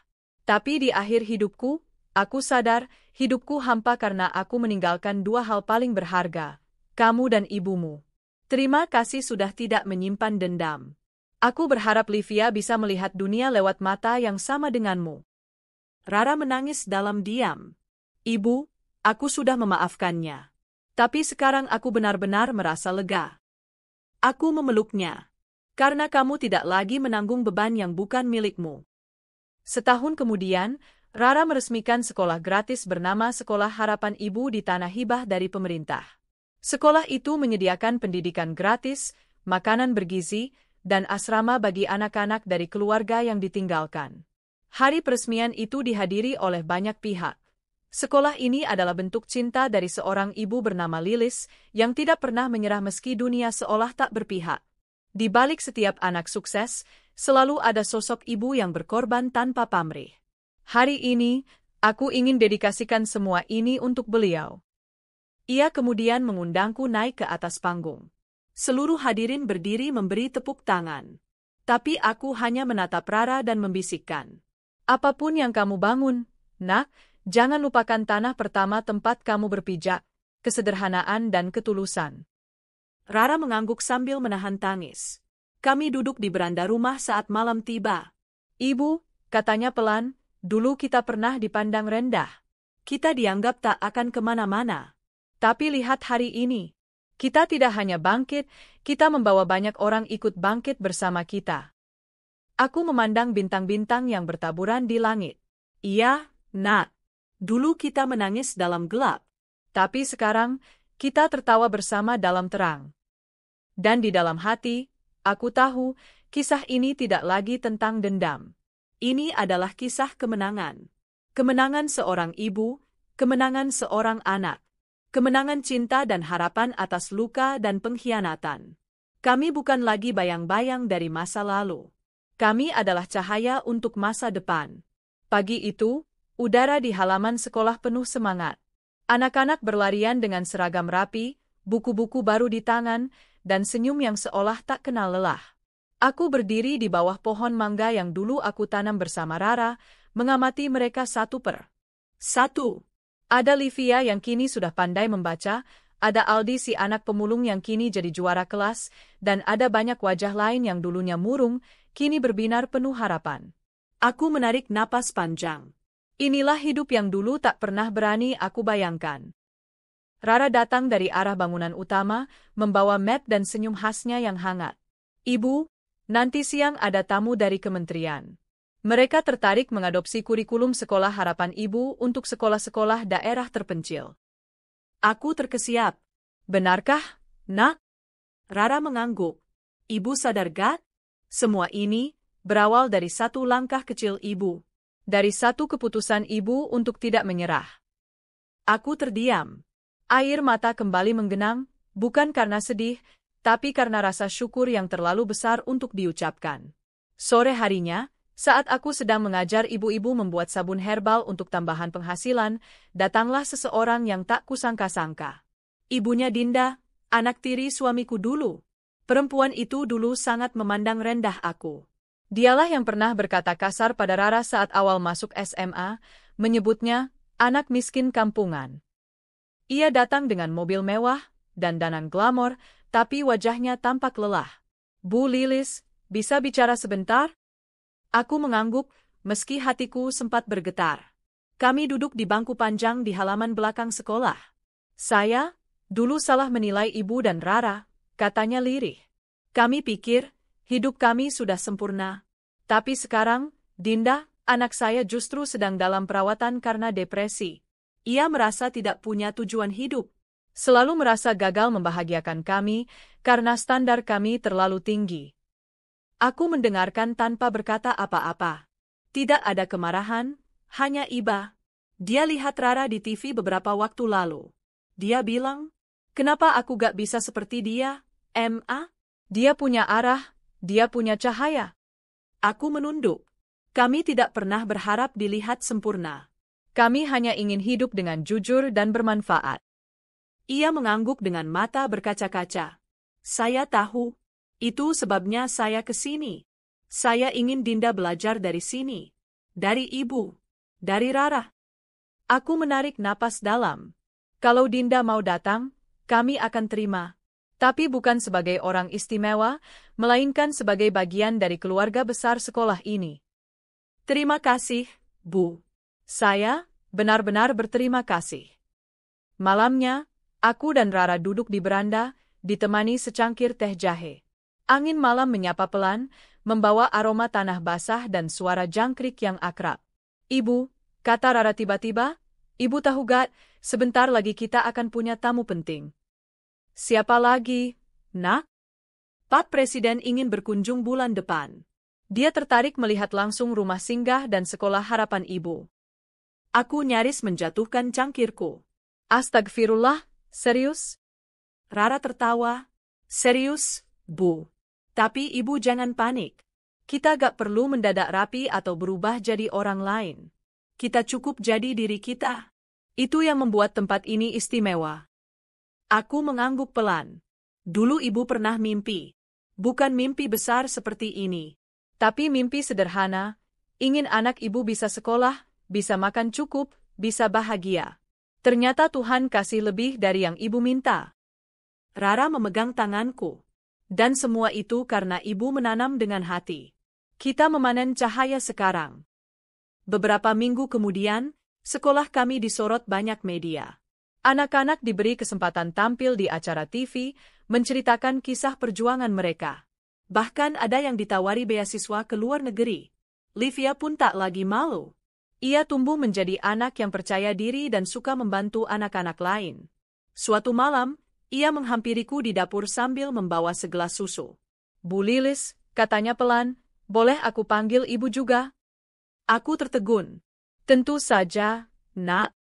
Tapi di akhir hidupku, aku sadar hidupku hampa karena aku meninggalkan dua hal paling berharga. Kamu dan ibumu. Terima kasih sudah tidak menyimpan dendam. Aku berharap Livia bisa melihat dunia lewat mata yang sama denganmu." Rara menangis dalam diam. "Ibu, aku sudah memaafkannya. Tapi sekarang aku benar-benar merasa lega." Aku memeluknya. "Karena kamu tidak lagi menanggung beban yang bukan milikmu." Setahun kemudian, Rara meresmikan sekolah gratis bernama Sekolah Harapan Ibu di Tanah Hibah dari pemerintah. Sekolah itu menyediakan pendidikan gratis, makanan bergizi, dan asrama bagi anak-anak dari keluarga yang ditinggalkan. Hari peresmian itu dihadiri oleh banyak pihak. Sekolah ini adalah bentuk cinta dari seorang ibu bernama Lilis yang tidak pernah menyerah meski dunia seolah tak berpihak. Di balik setiap anak sukses, selalu ada sosok ibu yang berkorban tanpa pamrih. Hari ini, Aku ingin dedikasikan semua ini untuk beliau.
Ia kemudian mengundangku naik ke atas panggung. Seluruh hadirin berdiri memberi tepuk tangan. Tapi aku hanya menatap Rara dan membisikkan.
Apapun yang kamu bangun, nak, jangan lupakan tanah pertama tempat kamu berpijak, kesederhanaan dan ketulusan.
Rara mengangguk sambil menahan tangis. Kami duduk di beranda rumah saat malam tiba.
Ibu, katanya pelan, dulu kita pernah dipandang rendah.
Kita dianggap tak akan kemana-mana.
Tapi lihat hari ini. Kita tidak hanya bangkit, kita membawa banyak orang ikut bangkit bersama kita. Aku memandang bintang-bintang yang bertaburan di langit.
Iya, nak. Dulu kita menangis dalam gelap.
Tapi sekarang, kita tertawa bersama dalam terang. Dan di dalam hati, aku tahu, kisah ini tidak lagi tentang dendam.
Ini adalah kisah kemenangan. Kemenangan seorang ibu, kemenangan seorang anak. Kemenangan cinta dan harapan atas luka dan pengkhianatan. Kami bukan lagi bayang-bayang dari masa lalu. Kami adalah cahaya untuk masa depan.
Pagi itu, udara di halaman sekolah penuh semangat. Anak-anak berlarian dengan seragam rapi, buku-buku baru di tangan, dan senyum yang seolah tak kenal lelah. Aku berdiri di bawah pohon mangga yang dulu aku tanam bersama Rara, mengamati mereka satu per satu. Ada Livia yang kini sudah pandai membaca, ada Aldi si anak pemulung yang kini jadi juara kelas, dan ada banyak wajah lain yang dulunya murung, kini berbinar penuh harapan.
Aku menarik napas panjang.
Inilah hidup yang dulu tak pernah berani aku bayangkan. Rara datang dari arah bangunan utama, membawa map dan senyum khasnya yang hangat. Ibu, nanti siang ada tamu dari kementerian. Mereka tertarik mengadopsi kurikulum sekolah harapan ibu untuk sekolah-sekolah daerah terpencil.
Aku terkesiap.
Benarkah, nak?
Rara mengangguk. Ibu sadar gak? Semua ini berawal dari satu langkah kecil ibu.
Dari satu keputusan ibu untuk tidak menyerah.
Aku terdiam.
Air mata kembali menggenang, bukan karena sedih, tapi karena rasa syukur yang terlalu besar untuk diucapkan. Sore harinya, saat aku sedang mengajar ibu-ibu membuat sabun herbal untuk tambahan penghasilan, datanglah seseorang yang tak kusangka-sangka.
Ibunya Dinda, anak tiri suamiku dulu. Perempuan itu dulu sangat memandang rendah aku.
Dialah yang pernah berkata kasar pada Rara saat awal masuk SMA, menyebutnya anak miskin kampungan. Ia datang dengan mobil mewah dan dandan glamor, tapi wajahnya tampak lelah. Bu Lilis, bisa bicara sebentar?
Aku mengangguk, meski hatiku sempat bergetar. Kami duduk di bangku panjang di halaman belakang sekolah.
Saya, dulu salah menilai ibu dan Rara, katanya lirih.
Kami pikir, hidup kami sudah sempurna.
Tapi sekarang, Dinda, anak saya justru sedang dalam perawatan karena depresi.
Ia merasa tidak punya tujuan hidup.
Selalu merasa gagal membahagiakan kami, karena standar kami terlalu tinggi.
Aku mendengarkan tanpa berkata apa-apa. Tidak ada kemarahan, hanya iba. Dia lihat Rara di TV beberapa waktu lalu. Dia bilang, kenapa aku gak bisa seperti dia, Ma?
Dia punya arah, dia punya cahaya.
Aku menunduk. Kami tidak pernah berharap dilihat sempurna.
Kami hanya ingin hidup dengan jujur dan bermanfaat.
Ia mengangguk dengan mata berkaca-kaca. Saya tahu. Itu sebabnya saya ke sini. Saya ingin Dinda belajar dari sini. Dari ibu. Dari Rara.
Aku menarik napas dalam. Kalau Dinda mau datang, kami akan terima. Tapi bukan sebagai orang istimewa, melainkan sebagai bagian dari keluarga besar sekolah ini.
Terima kasih, Bu.
Saya benar-benar berterima kasih. Malamnya, aku dan Rara duduk di beranda, ditemani secangkir teh jahe. Angin malam menyapa pelan, membawa aroma tanah basah dan suara jangkrik yang akrab. Ibu, kata Rara tiba-tiba, ibu tahu gak, sebentar lagi kita akan punya tamu penting. Siapa lagi, nak?
Pak Presiden ingin berkunjung bulan depan.
Dia tertarik melihat langsung rumah singgah dan sekolah harapan ibu.
Aku nyaris menjatuhkan cangkirku.
Astagfirullah, serius?
Rara tertawa. Serius, Bu. Tapi ibu jangan panik. Kita gak perlu mendadak rapi atau berubah jadi orang lain. Kita cukup jadi diri kita. Itu yang membuat tempat ini istimewa. Aku mengangguk pelan. Dulu ibu pernah mimpi. Bukan mimpi besar seperti ini.
Tapi mimpi sederhana, ingin anak ibu bisa sekolah, bisa makan cukup, bisa bahagia. Ternyata Tuhan kasih lebih dari yang ibu minta.
Rara memegang tanganku. Dan semua itu karena ibu menanam dengan hati. Kita memanen cahaya sekarang. Beberapa minggu kemudian, sekolah kami disorot banyak media.
Anak-anak diberi kesempatan tampil di acara TV, menceritakan kisah perjuangan mereka.
Bahkan ada yang ditawari beasiswa ke luar negeri. Livia pun tak lagi malu.
Ia tumbuh menjadi anak yang percaya diri dan suka membantu anak-anak lain.
Suatu malam, ia menghampiriku di dapur sambil membawa segelas susu.
"Bu Lilis," katanya pelan, "boleh aku panggil ibu juga?"
Aku tertegun.
"Tentu saja, Nak."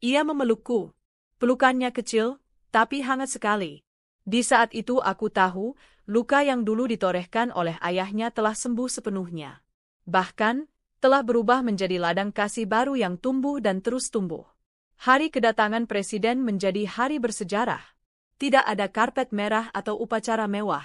Ia memelukku. Pelukannya kecil, tapi hangat sekali.
Di saat itu aku tahu, luka yang dulu ditorehkan oleh ayahnya telah sembuh sepenuhnya. Bahkan, telah berubah menjadi ladang kasih baru yang tumbuh dan terus tumbuh. Hari kedatangan Presiden menjadi hari bersejarah.
Tidak ada karpet merah atau upacara mewah.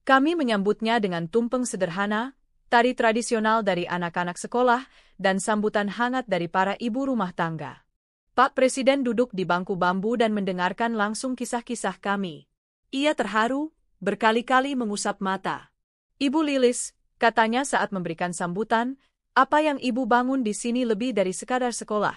Kami menyambutnya dengan tumpeng sederhana, tari tradisional dari anak-anak sekolah, dan sambutan hangat dari para ibu rumah tangga. Pak Presiden duduk di bangku bambu dan mendengarkan langsung kisah-kisah kami.
Ia terharu, berkali-kali mengusap mata.
"Ibu Lilis," katanya saat memberikan sambutan, "apa yang ibu bangun di sini lebih dari sekadar sekolah.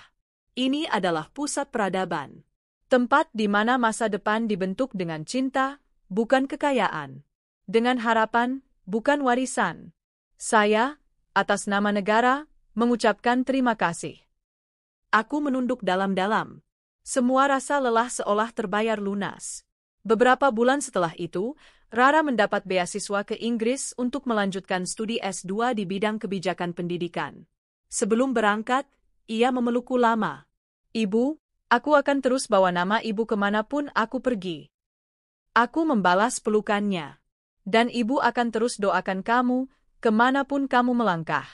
Ini adalah pusat peradaban.
Tempat di mana masa depan dibentuk dengan cinta, bukan kekayaan. Dengan harapan, bukan warisan. Saya, atas nama negara, mengucapkan terima kasih."
Aku menunduk dalam-dalam. Semua rasa lelah seolah terbayar lunas.
Beberapa bulan setelah itu, Rara mendapat beasiswa ke Inggris untuk melanjutkan studi S2 di bidang kebijakan pendidikan.
Sebelum berangkat, ia memelukku lama.
"Ibu, aku akan terus bawa nama ibu kemanapun aku pergi." Aku membalas pelukannya. "Dan ibu akan terus doakan kamu, kemanapun kamu melangkah."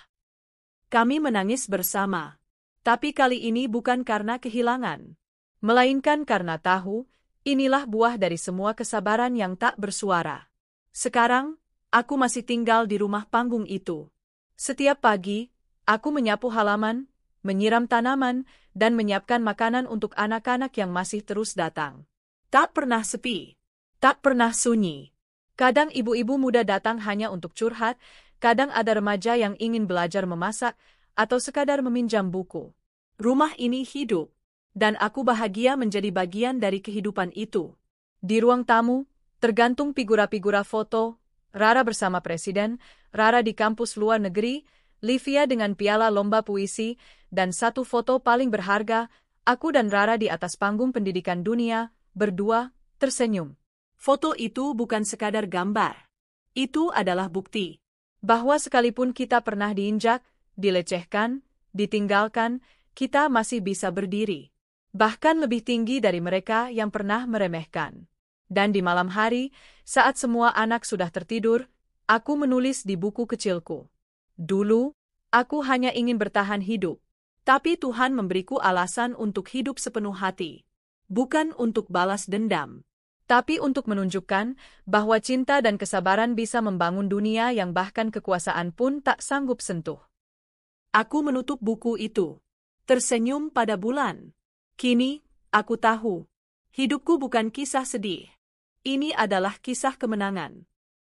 Kami menangis bersama. Tapi kali ini bukan karena kehilangan.
Melainkan karena tahu, inilah buah dari semua kesabaran yang tak bersuara.
Sekarang, aku masih tinggal di rumah panggung itu.
Setiap pagi, aku menyapu halaman, menyiram tanaman, dan menyiapkan makanan untuk anak-anak yang masih terus datang.
Tak pernah sepi.
Tak pernah sunyi. Kadang ibu-ibu muda datang hanya untuk curhat, kadang ada remaja yang ingin belajar memasak, atau sekadar meminjam buku.
Rumah ini hidup, dan aku bahagia menjadi bagian dari kehidupan itu.
Di ruang tamu, tergantung figura-figura foto, Rara bersama Presiden, Rara di kampus luar negeri, Livia dengan piala lomba puisi, dan satu foto paling berharga, aku dan Rara di atas panggung pendidikan dunia, berdua, tersenyum.
Foto itu bukan sekadar gambar. Itu adalah bukti
bahwa sekalipun kita pernah diinjak, dilecehkan, ditinggalkan, kita masih bisa berdiri. Bahkan lebih tinggi dari mereka yang pernah meremehkan. Dan di malam hari, saat semua anak sudah tertidur, aku menulis di buku kecilku. Dulu, aku hanya ingin bertahan hidup.
Tapi Tuhan memberiku alasan untuk hidup sepenuh hati. Bukan untuk balas dendam.
Tapi untuk menunjukkan bahwa cinta dan kesabaran bisa membangun dunia yang bahkan kekuasaan pun tak sanggup sentuh.
Aku menutup buku itu. Tersenyum pada bulan. Kini, aku tahu. Hidupku bukan kisah sedih. Ini adalah kisah kemenangan.